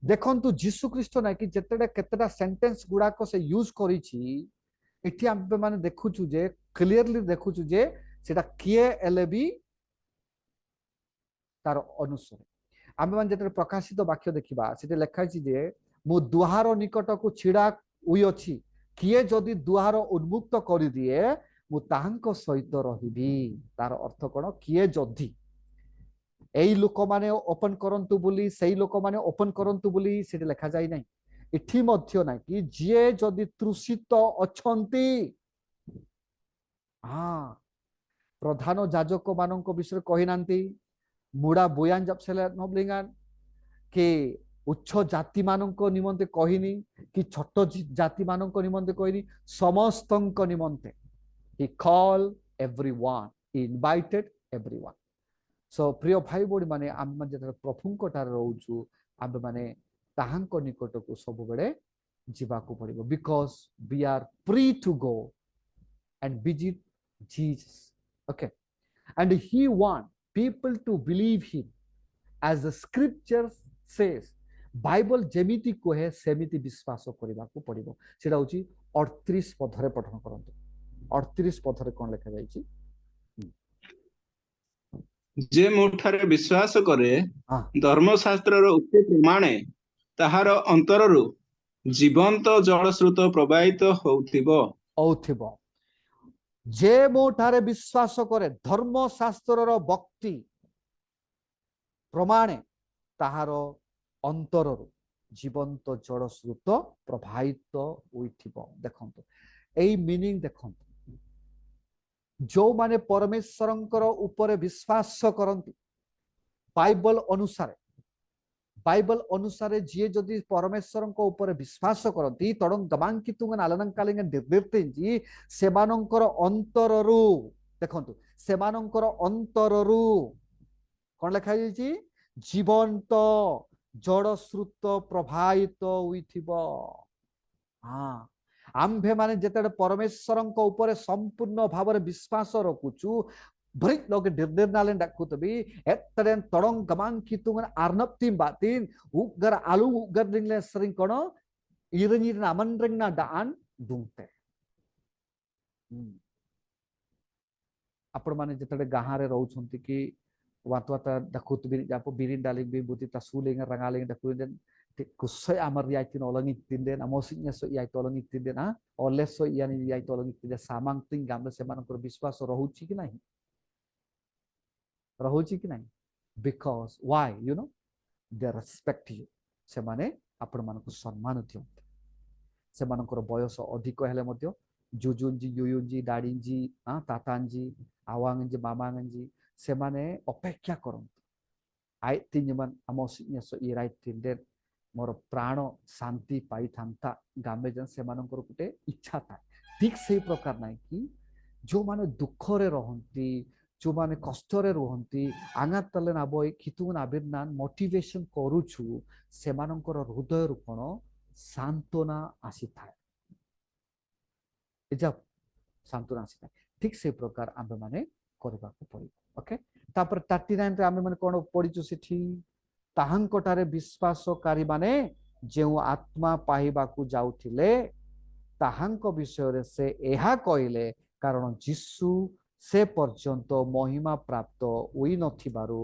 देखंतु जीसु ख्रीष्ट ना कि जेतेडा केतेडा सेंटेंस गुडाको से यूज करिछि एठी आमे माने देखुछु जे क्लियरली देखुछु जे सेटा किए एले भी तार अनुसार आमे माने जेते प्रकाशित वाक्य देखिबा सेते लेखा छि जे मु दुहार निकट को छिडा उई अछि किए जदि दुहार उन्मुक्त करि दिए मु ताहांको सहित रहिबी तार अर्थ कोन किए जदि एई लोक माने ओपन करंतु बोली सेई लोक माने ओपन करंतु बोली सेते लेखा जाई नै इठी मध्य ना कि जे जदि तृषित अछंती हां प्रधान जाजक मानक विषय कहि नांती मुडा बोयान जपसेले नबलिंगान कि उच्च जाति मानक निमंते कहिनी कि छोट जाति मानक निमंते कहिनी समस्तंक निमंते he called everyone he invited everyone so प्रिय भाई बोडी माने आम माने जेते प्रभुंक ठार रहउछु आम माने ताहांक निकट को सब बेले जीवा को पड़िबो because we are free to go and visit Jesus okay and he want people to believe him as the scripture says Bible जेमिति कोहे सेमिति विश्वास करबा को पड़िबो सेटा होची 38 पदरे पठन करंतु 38 पदरे कोन लिखा जायछि
जे मोठारे विश्वास करे
हां
धर्मशास्त्रर उक्ति प्रमाणे ताहार अंतररु जीवंत जलस्रोत प्रवाहित होउथिबो
जे मोठारे विश्वास करे धर्मशास्त्रर भक्ति प्रमाणे ताहार अंतररु जीवंत जलस्रोत प्रवाहित होइथिबो देखंतु एई मीनिंग देखंतु जो माने परमेश्वरंकर ऊपर विश्वास करंती बाइबल अनुसार जी जदि परमेश्वरंक ऊपर विश्वास करंती तडं गमांकितुंगन आलनंकालिंग निर्दिर्तिंजी सेमानंकर अंतररु देखंतु सेमानंकर अंतररु कोन लिखा जायछि जीवंत जड़स्रुत प्रवाहित होइथिबो हां आम्भे माने जेते परमेश्वरंक ऊपर संपूर्ण भाव विश्वास रखुचु भरित लोग निर्दिर्नाले डाकुतबी एतरेन तडं गमांकितुंगन आर्नप्तिम बातिन उगर आलु उगर दिंगले सरिं कोन इरनिर नामनरेंगना दान दुंगते आपण माने जेते गाहारे रहउछंती कि वातवाता डाकुतबी जापो बिरिन डालिंग बि बुति तसुलेंग रंगालेंग डाकुदेन kusay amar yai tin olong ittinden amosnya so yai tolong ittinden ha oleh so yani yai tolong ittinden samang ting gamle semanଙ୍କର ବିଶ୍ୱାସ ରହୁଛି କି ନାହିଁ because why you know they respect you ସେମାନେ ଆପଣ ମାନଙ୍କୁ ସମ୍ମାନ ଦିଅନ୍ତି ସେମାନଙ୍କର ବୟସ ଅଧିକ ହେଲେ ମଧ୍ୟ ଜୁଜୁନଜି ୟୁୟୁନଜି ଡାଡିନଜି ତାତାନଜି ଆୱାଙ୍ଗଜି ମାମାଙ୍ଗଜି ସେମାନେ ଅପେକ୍ଷା କରନ୍ତି ଆଇ ତିନିମାନ amosnya so irai tinden मोर प्राण शांति पाई थांता गामे जन सेमानंकर गुटे इच्छा था ठीक सही प्रकार नाही कि जो माने दुख रे रहंती जो माने कष्ट रे रहंती आंगा तले नाबय खितुन आबिरनान मोटिवेशन करूछु सेमानंकर हृदय रूपण सांत्वना आसी थाए एजा सांत्वना आसी थाए ठीक से प्रकार आमे माने करबा को पड़ी ओके तापर 39 रे आमे माने कोन पढिछु सेठी ताहांकटारे विश्वासकारी माने जेउ आत्मा पाहिबाकू जाउथिले ताहांक विषय से एहा कहिले कारण जीसु से पर्यंत महिमा प्राप्त होई नथिबारु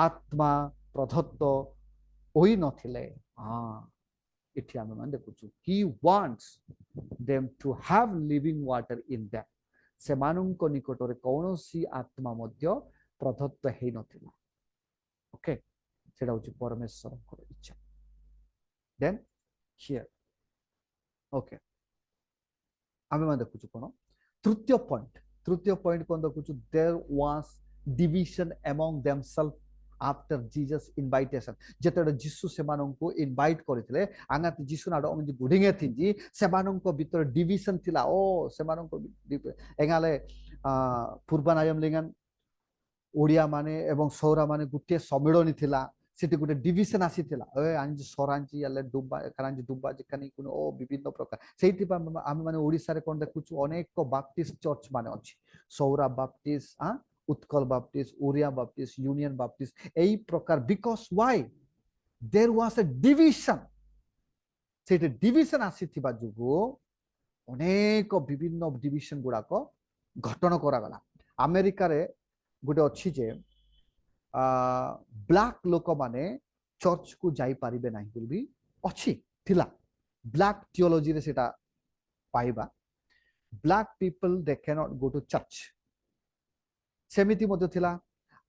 आत्मा प्रदत्त होई नथिले हां इठी आमे माने देखुछु he wants them to have living water in that सेमानुंक निकटरे कौनसी आत्मा मध्य प्रदत्त हेई नथिला ओके सेटा होची परमेश्वरंकर इच्छा देन हियर ओके आमे माने देखुछु कोन तृतीय पॉइंट कोन देखुछु there was division among themselves after Jesus invitation जेतडे जीसु सेमानंको इनवाइट करितले आंगात जीसु नाडो अंजी गुडिंगे थिंजी सेमानंको भीतर डिविजन थिला ओ सेमानंको एगाले पूर्वानायम लिंगन ओडिया माने एवं सौरा माने गुटे सम्मिलनी थिला सेठी गोटे डिविजन आसीथिला ए आंजी सरांजी याले दुब्बा करांजी दुब्बा जेकानी कुन ओ विभिन्न प्रकार सेठी आम माने ओडिसा रे कोन देखुछु अनेक बाप्टिस्ट चर्च माने अछि Saura Baptist Utkal Baptist Oriya Baptist union Baptist एई प्रकार because why there was a division सेठी डिविजन आसीथिबा जुगो अनेक विभिन्न डिविजन गुड़ाक घटन करागला अमेरिका रे गोटे अच्छी जे ब्लैक लोक माने चर्च को जाई पारिबे नाही बोली भी अच्छी थिला ब्लैक थियोलॉजी रे सेटा पाइबा black people they can not go to church सेमिति मध्य थिला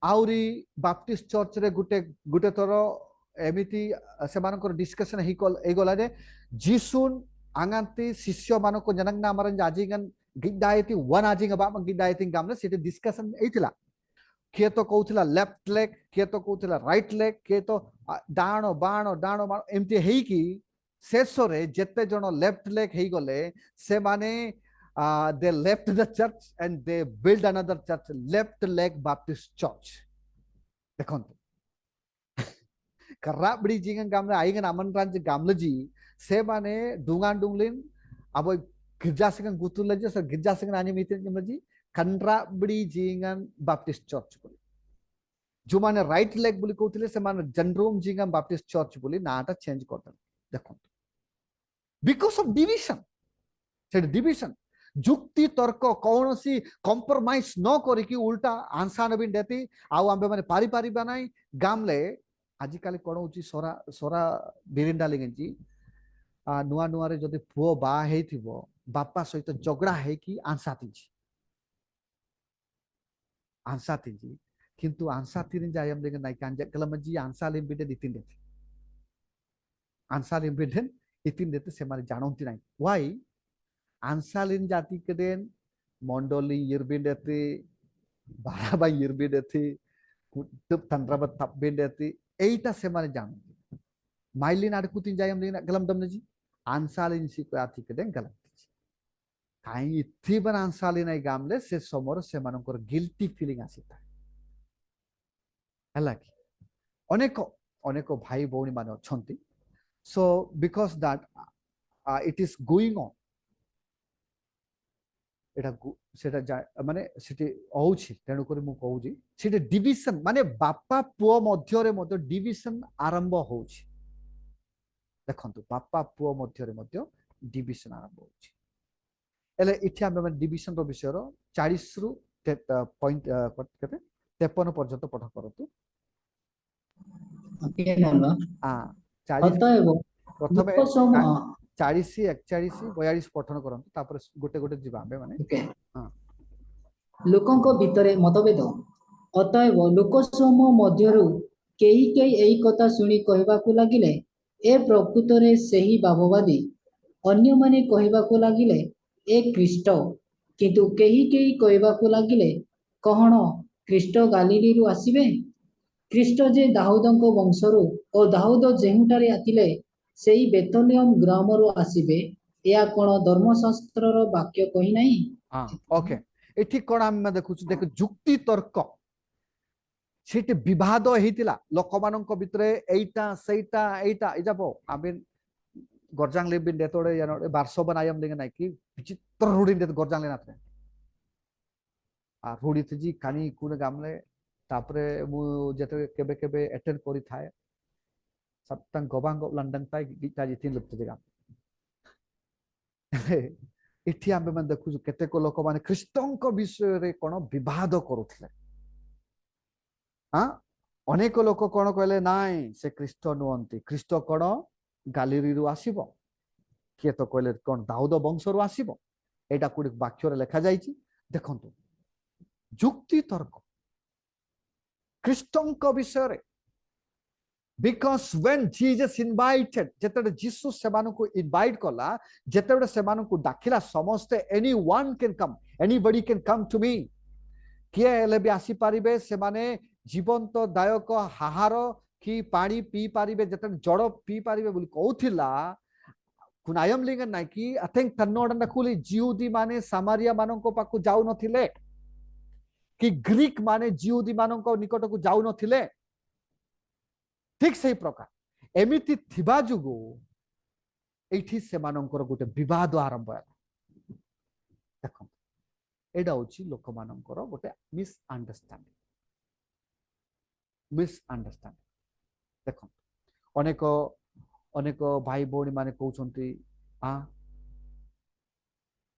आउरी बाप्टिस्ट चर्च रे गुटे गुटे तोर एमिति से मानकर डिस्कशन ही कल ए गला रे जीसुन आंगांती शिष्य मानको जनक ना मरन जाजिगन गिडायति वन आजिंग बा गिडायति गामले सेटे डिस्कशन एथिला किए तो कहूला लेफ्ट लेग किए तो कहूला राइट लेग किए तो डाण बाण बाण एमती हेई कि शेष रे जेते जण लेफ्ट लेग हेई गले से माने they left the church and they build another church left leg Baptist church देखंतु कराबड़ी जिंगन गामले आइगन अमन राज गामले जी से माने डुंगान डुंगलिन अब गिरजा सिंगन गुतुल जे सर गिरजा सिंगन आनी मीते जमजी कंड्राबड़ी जिंगन बाप्टिस्ट चर्च बोली जो माने राइट लेग बोली कहउथिले से माने जनरोम जिंगन बाप्टिस्ट चर्च बोली नाटा चेंज करदन देखो बिकॉज ऑफ डिविजन से डिविजन जुक्ति तर्क कौन सी कॉम्प्रोमाइज न करिकी उल्टा आंसा नबिन देती आउ आंबे माने पारी पारी बनाई गामले आजिकाली कौन होची सोरा सोरा बिरिंडा लिंगजी नुआ नुआ रे जदि पुओ बा हेइथिबो बापा सहित झगड़ा है कि आंसाती किंतु आंसाती जायम लेंगे नाइ कांजे कलमजी आंसालिम बिडे दितिन देते आंसालिम बिडे इतिन देते से मारे जानोंती नाइ व्हाई आंसालिन जाति केदेन मंडली यिरबिन देते बाराबा यिरबिन देते कुतुब तंद्रबत तब्बिन देते एइटा से मारे जानोंती माइलिन आडकुतिन जायम लेंगे गलम दमनजी आंसालिन सिको आति केदेन गलम काई इथि बन आंसालिन आई गामले से समर से मानकर गिल्टी फीलिंग आसीता हला कि अनेक अनेक भाई भौणी माने अछंती so because that it is going on एटा सेटा माने सिटी होउछि तेनु करी मु कहूछि सिटी डिविजन माने बापा पुओ मध्य रे मध्य डिविजन आरंभ होउछि देखंतु बापा पुओ मध्य रे मध्य डिविजन आरंभ होउछि एले इथि हम डिविजन रो विषय रो 40 रु पॉइंट केते 53 पर्यंत पठ करतु
ओके नलो
40
अतएव
प्रथमे
लोक समूह
40 41 42 पठन करंतु तापर गोटे गोटे जिबा बे माने
ओके लोकंक भितरे मतभेद अतएव लोक समूह मध्यरु केही केही एई कथा सुनी कहबाकू लागिले ए प्रकृतरे सेही बाबवादी अन्य माने कहबाकू लागिले ए ख्रीष्ट किंतु केही केही कहबाकू लागिले कहण ख्रीष्ट गालिलीरु आसीबे ख्रीष्ट जे दाऊदंक वंशरु ओ दाऊद जेहुटारे आतिले सेही बेथलेहम ग्रामरु आसीबे या कोन धर्मशास्त्रर वाक्य कहि नाही
ओके एठी कोन हम देखु देख जुक्ति तर्क सेटे विवाद हेतिला लोकमानंक भितरे एइटा सेइटा एइटा इजाबो आबे गरजांग लेबिन देतोडे यानो बारसो बनायम लेंगे नाइ कि विचित्र रूढी देत गरजांग लेनाथरे आ रूढी थजी कानी कुन गामले तापरे मु जेते केबे केबे अटेंड करि थाए सप्तंग गोबांग लंडन ताई गीता जितिन लपते जगह इथि आमे मन देखु केते को लोक माने ख्रीष्टंक विषय रे कोन विवाद करूथिले अनेक लोक कोन कहले नाइ से ख्रीष्ट नुअंती ख्रीष्ट कोन गालिरीरु आसीबो किए तो कहले कोन दाऊद वंशरु आसीबो एटा कुडी वाक्य रे लिखा जाईची देखंतु जुक्ति तर्क ख्रीष्टंक विषय रे because when Jesus invited जेतेबे जीसु सेमानु को इनवाइट कला जेतेबे सेमानु को डाकिला समस्त anyone can come anybody can come to me किए एले भी आसी पारिबे से माने जीवंत दायक आहार कि पानी पी पारिबे जेते जड़ पी पारिबे बोली कहउथिला कुनायम लिंगन नाइ कि आई थिंक तन्नोड नकुली जिहुदी माने सामारिया माननको पाकु जाउ नथिले कि ग्रीक माने जिहुदी माननको निकट को जाउ नथिले ठीक से प्रकार एमिति थिबा जुगु एठी सेमानंकर गोटे विवाद आरंभ है देखो एडा होची लोक मानंकर गोटे मिसअंडरस्टैंडिंग देखो अनेक अनेक भाई भौणी माने कहउछंती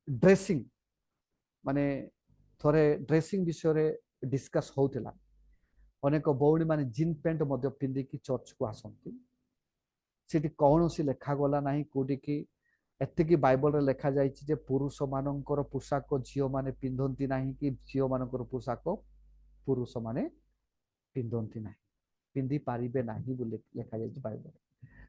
ड्रेसिंग माने थोरे ड्रेसिंग विषय रे डिस्कस होतिला अनेक भौणी माने जीन पैंट मध्य पिंदी की चर्च को आसंती सेठी कौनसी लेखा गला नाही कोडी की एतिकी बाइबल रे लेखा जायछि जे पुरुष मानकर पोशाक झियो माने पिंधंती नाही कि झियो मानकर पोशाक पुरुष माने पिंधंती नाही पिंदी पारिबे नाही बोले लेखा जायछि बाइबल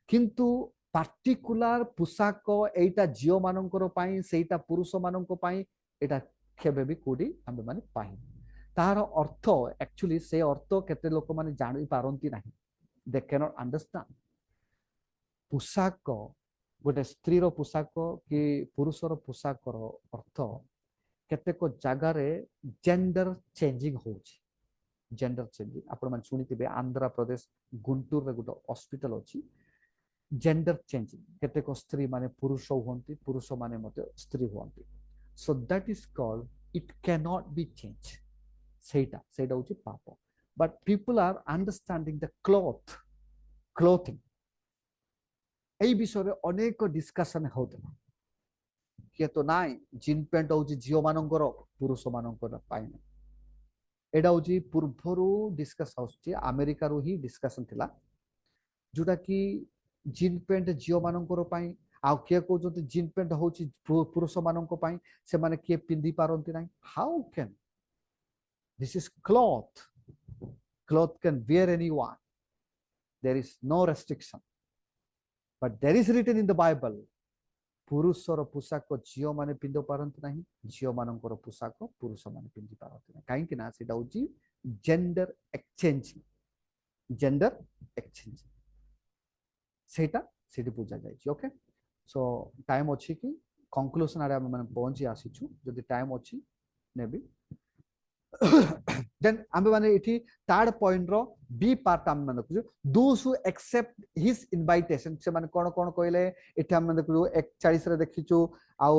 किंतु पार्टिकुलर पोशाक एटा झियो मानकर पई सेटा पुरुष मानक पई एटा केबे भी कोडी हम माने पाहि तार अर्थ एक्चुअली से अर्थ केते लोक माने जानि पारंती नाही दे कैन नॉट अंडरस्टैंड पोशाक गोटे स्त्री रो पोशाक कि पुरुषर पोशाकर अर्थ केतेक जगार जेंडर चेंजिंग होची जेंडर चेंजिंग आपण माने सुनिथिबे आंध्र प्रदेश गुंटूर रे गोटे हॉस्पिटल अछि जेंडर चेंजिंग केतेक स्त्री माने पुरुष होंती पुरुष माने मते स्त्री होंती so that is called it can not be change सेटा होची पाप but people are understanding the clothing এই বিষয়ে অনেক ডিসকাশন হউতলা কিয়ে তো নাই জিন প্যান্ট হচ্ছে ঝিও মানଙ୍କର পুরুষ ମାନଙ୍କର পাই না এটা হচ্ছে পূর্বরু ডিসকাস হচ্ছে আমেরিকারু হি ডিসকাশন थिला जोटा कि जिन पैंट झियो मानଙ୍କର ପାଇଁ ଆଉ କିଏ କହୁଛନ୍ତି ଜିନ୍ ପ୍ୟାଣ୍ଟ ହଉଛି ପୁରୁଷ ମାନଙ୍କ ପାଇଁ ସେମାନେ କିଏ ପିନ୍ଧି ପାରନ୍ତି ନାହିଁ how can this is cloth can wear anyone there is no restriction but there is written in the Bible पुरुषर पोशाक झियो माने पिंधि पारंती नाही झियो मानकर पोशाक पुरुष माने पिंधि पारंती नाही काहे कि ना सेटा होची जेंडर एक्सचेंज सेटा सेठी पूजा जायछि ओके सो टाइम अछि कि कंक्लूजन आरे हम माने पहुंची आसीछु जदि टाइम अछि नेबी देन आमे माने इठी थर्ड पॉइंट रो बी पार्ट हम माने देखु those who accept his invitation से माने कोन कोन कहले इठी हम देखु 41 रे देखिछु आउ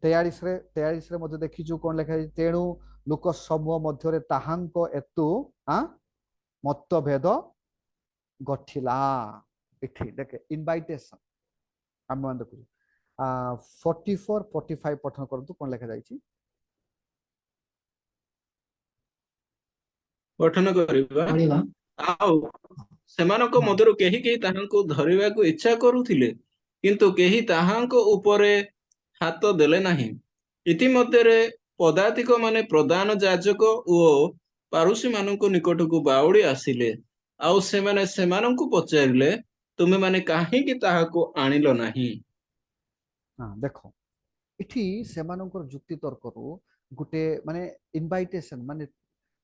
43 रे मध्ये देखिछु कोन लेखा तेणु लोक समूह मध्य रे ताहांको एतु मतभेद गठिला इठी देखे इनविटेशन हम माने देखु 44 45 पठन करतु कोन लेखा जायछि
पठन करिबा आउ सेमानक मधुर केही केही ताहांको धरिबाकू इच्छा करूथिले किंतु केही ताहांको उपरे हाथ देले नाही इति मध्यरे पदातिक माने प्रधान याजक ओ पारुसी माननको निकटकू बाउडी आसिले आउ सेमाने सेमाननको पचारिले तुमे माने काहे कि ताहाको आनिलो नाही
हां देखो इठी सेमानकर युक्ति तर्करू गुटे माने इनविटेशन माने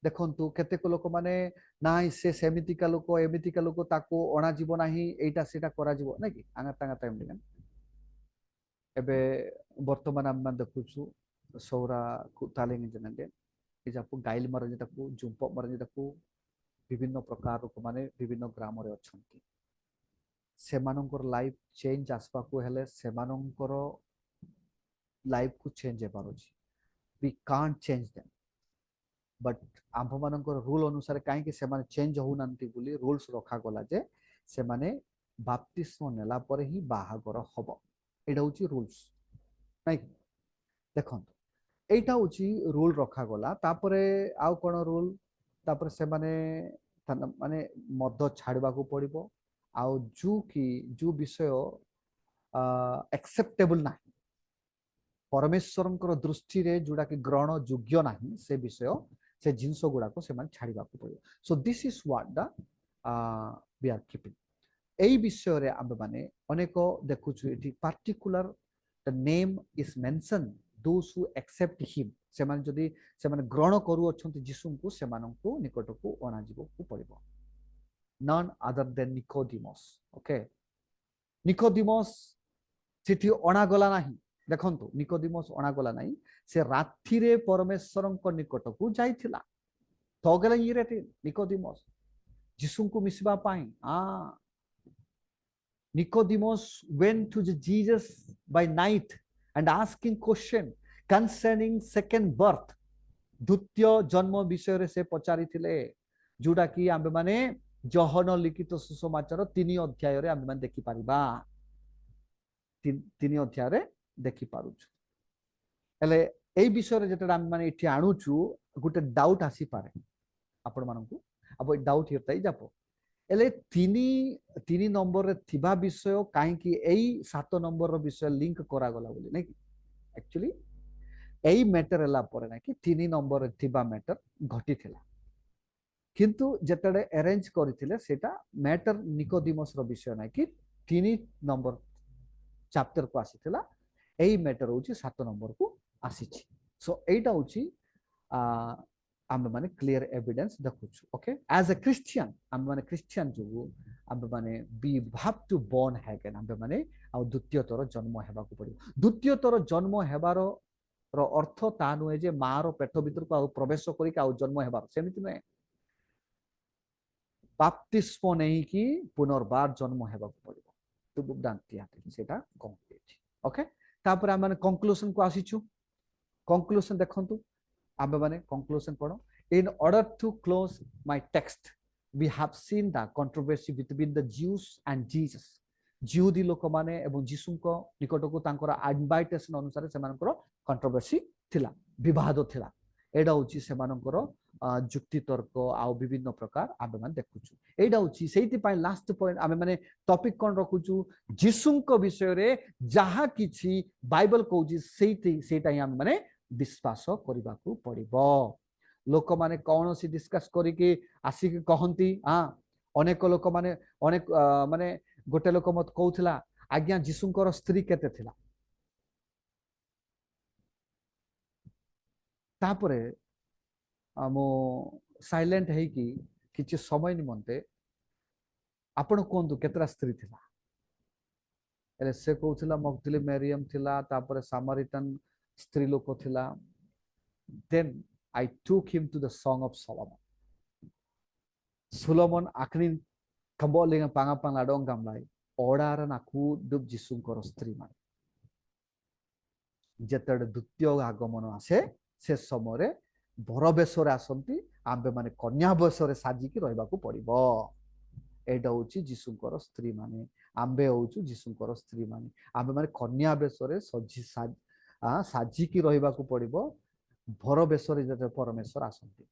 देखंतु केतेक लोक माने नाइ से सेमितिका लोक एमितिका लोक ताको अणा जीव नाही एटा सेटा करा जीव नै कि आंगा तांगा टाइम दिगन एबे वर्तमान हम देखुछु सौरा तालिंग जनंदे इजापु गाइल मरजे ताकू जुंप मरजे ताकू विभिन्न प्रकार लोक माने विभिन्न ग्राम रे अछंती सेमानकर लाइफ चेंज आसपाकू हेले सेमानकर लाइफ को चेंज हे पारोची we can't change them but आंभ मानकर रूल अनुसार काहे कि सेमाने चेंज हो नांती बोली रूल्स रखा गला जे सेमाने बाप्तिस्म नेला पर ही बाहागर हबो एटा होची रूल्स नै देखन एटा होची रूल रखा गला तापरे आउ कोन रूल तापरे सेमाने माने मद छाड़बा को पड़िबो आउ जो विषय एक्सेप्टेबल नाही परमेश्वरंकर दृष्टि रे जोडा कि ग्रहण योग्य नाही से विषय से जिंस गुडा को से माने छाड़बा को पड़िबो so this is what the we are keeping एई विषय रे हम माने अनेको देखुछु एठी particular the name is mention those who accept him से माने जदी से माने ग्रहण करू अछंती यीशु को से माननको निकट को अना जीवो को पड़िबो नन अदर देन निकोडिमस ओके निकोडिमस चिठी अना गला नाही देखंतु निकोडिमस अना गला नाही से रात्रि रे परमेश्वरंक निकट को जाइथिला तो गेला इरेटे निकोडिमस ଯୀଶୁଙ୍କୁ ମିଶିବା ପାଇଁ Nicodemus went to Jesus by night and asking question concerning second birth. ଦ୍ୱିତୀୟ ଜନ୍ମ ବିଷୟରେ ସେ ପଚାରିଥିଲେ, ଯୋଉଟା କି ଆମେ ମାନେ ଯୋହନ ଲିଖିତ ସୁସମାଚାର 3 ଅଧ୍ୟାୟରେ ଆମେ ମାନେ ଦେଖିପାରିବା, 3 ଅଧ୍ୟାୟରେ ଦେଖିପାରୁଛୁ। ହେଲେ এই বিষୟରେ ଯେତେବେଳେ ଆମେ ମାନେ ଏଠି ଆଣୁଛୁ ଗୋଟେ ଡାଉଟ୍ ଆସିପାରେ ଆପଣ ମାନଙ୍କୁ, अब डाउट हेर्दै जाब हेले 3 नंबर थिबा विषय काहेकि एई 7 नंबर रो विषय लिंक करा गला बोली नै एक्चुअली एई मैटर हला पर ना कि 3 नंबर थिबा मैटर घटी थिला, किंतु जेतडे अरेंज करिथिले सेटा मैटर निकोडिमस रो विषय ना कि 3 नंबर चैप्टर को आसीथिला, एई मैटर होची 7 नंबर को आसीछि। सो एटा होची आमे माने क्लियर एविडेंस देखुछु। ओके, एज अ क्रिश्चियन आमे माने क्रिश्चियन जो आमे माने we have to born again, आमे माने आ द्वितीय थर जन्म हेबा को पड़िबो। द्वितीय थर जन्म हेबारो रो अर्थ ता नुहे जे मारो पेट भीतर को आ प्रवेश करी आ जन्म हेबार सेमिति नै, बाप्तिस्म नै कि पुनर्बार जन्म हेबा को पड़िबो। तो बुदांती आते सेटा कंप्लीट। ओके, तापर आमे माने कंक्लूजन को आसीछु। कंक्लूजन देखंतु आमे माने conclusion Padho. In order to close my text, we have seen the controversy between the Jews and Jesus. जिहुदी लोक माने एवं जीसुको निकटको तांकर इनवाइटेशन अनुसार सेमानकर कंट्रोवर्सी थिला, विवाद थिला। एडा होची सेमानकर जुक्ति तर्क आ विभिन्न प्रकार आमे माने देखुछु। एडा होची सेति पाइ लास्ट पॉइंट आमे माने टॉपिक कोन रखुछु, जीसुको विषय रे जहा किछि बाइबल कहूची सेटा ही आमे माने विश्वास करबा को पड़िबो। लोक माने कौन सी डिस्कस करिके आसिक कहंती अनेक लोक माने अनेक माने गोटे लोक मत कहउथिला आज्ञा जीसुंकर स्त्री केते थिला, तापरे मो साइलेंट है कि किछि समय निमंते आपण कोंतु केतरा स्त्री थिला, एले से कहउथिला मगदली मरियम थिला, तापरे सामारिटन स्त्री लोक थिला। Then I took him to the Song of Solomon. Solomon aknin kamboling pangapang ladong gamlay odaran aku dub jisungkor स्त्री मान जेतडे द्वितीय आगमन आसे से समय बर बेशरे आसंती आंबे माने कन्या बेशरे साजिकी रहबा को पड़िबो। एडा होची जीसुंकर स्त्री माने, आंबे होचु जीसुंकर स्त्री माने, आंबे माने कन्या बेशरे साजिकी रहबा को पड़िबो। भर बेशरे जते परमेश्वर आसंती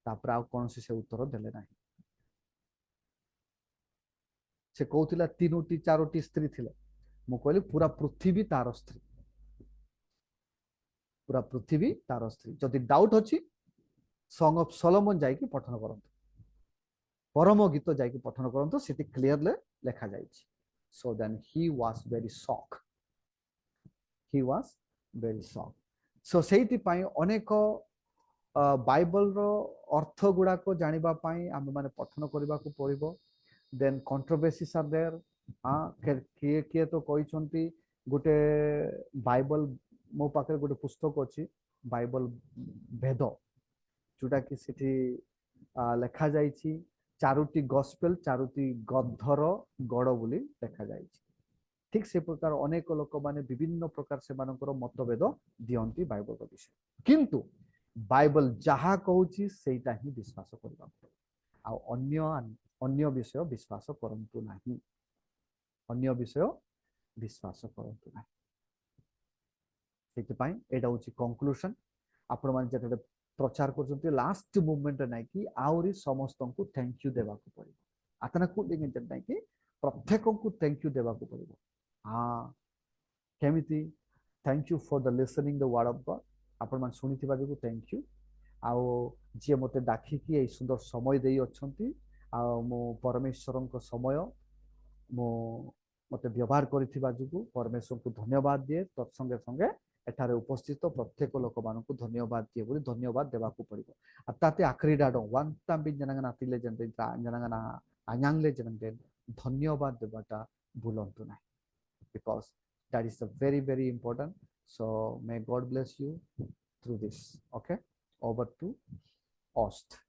तापर आ कोन से उत्तर देले नाही। से कहउतिला 3टी 4टी स्त्री थिले, मु कहली पूरा पृथ्वी तार स्त्री, पूरा पृथ्वी तार स्त्री। जदि डाउट अछि सॉन्ग ऑफ सोलोमन जाई कि पठन करंतु, परम गीत जाई कि पठन करंतु, सेति क्लियरली लिखा जाईछि। So then he was very shock, he was very shock. So सेति पाई अनेक बाइबल रो अर्थ गुडा को जानिबा पाई हम माने पठन करबा को पड़िबो। Then controversies are there. किए तो कहिसंती गोटे बाइबल मो पाखे गोटे पुस्तक अछि बाइबल वेद, जोटा कि सिटी लेखा जाईछि 4टी गॉस्पेल 4टी गद्धर गड़ बोली लेखा जाईछि। ठीक से प्रकार अनेक लोक माने विभिन्न प्रकार से मानकर मतभेद दियंती बाइबल रो विषय, किंतु बाइबल जहा कहूची सेटा ही विश्वास करबा आ अन्य विषय विश्वास करंतु नाही, अन्य विषय विश्वास करंतु नाही। सेति पई एटा होची कंक्लूजन। आपण माने जते प्रचार करछंती लास्ट मूवमेंट नै कि आउरी समस्त को थैंक यू देबा को पड़िबो, आतना को दिगे जत नै कि प्रत्येक को थैंक यू देबा को पड़िबो। केमिति thank you for the listening the word of God, आपण मान सुनिथिबा जो थैंक यू। आउ जे मते डाकी कि ए सुंदर समय देई अछंती आ मो परमेश्वरन को समय मो मते व्यवहार करिथिबा जो परमेश्वर को धन्यवाद दिए। तत्संगे संगे एठारे उपस्थित प्रत्येक लोक मान को धन्यवाद दिए बोली धन्यवाद देबा को पड़िबो। आ ताते आखरी डाडो वन टाइम बिन जनंगना तिले जन जनंगना आयांगले जनंगे धन्यवाद देबाटा भूलंतु नाही, because that is very very important. So may God bless you through this. Okay, over to Ost.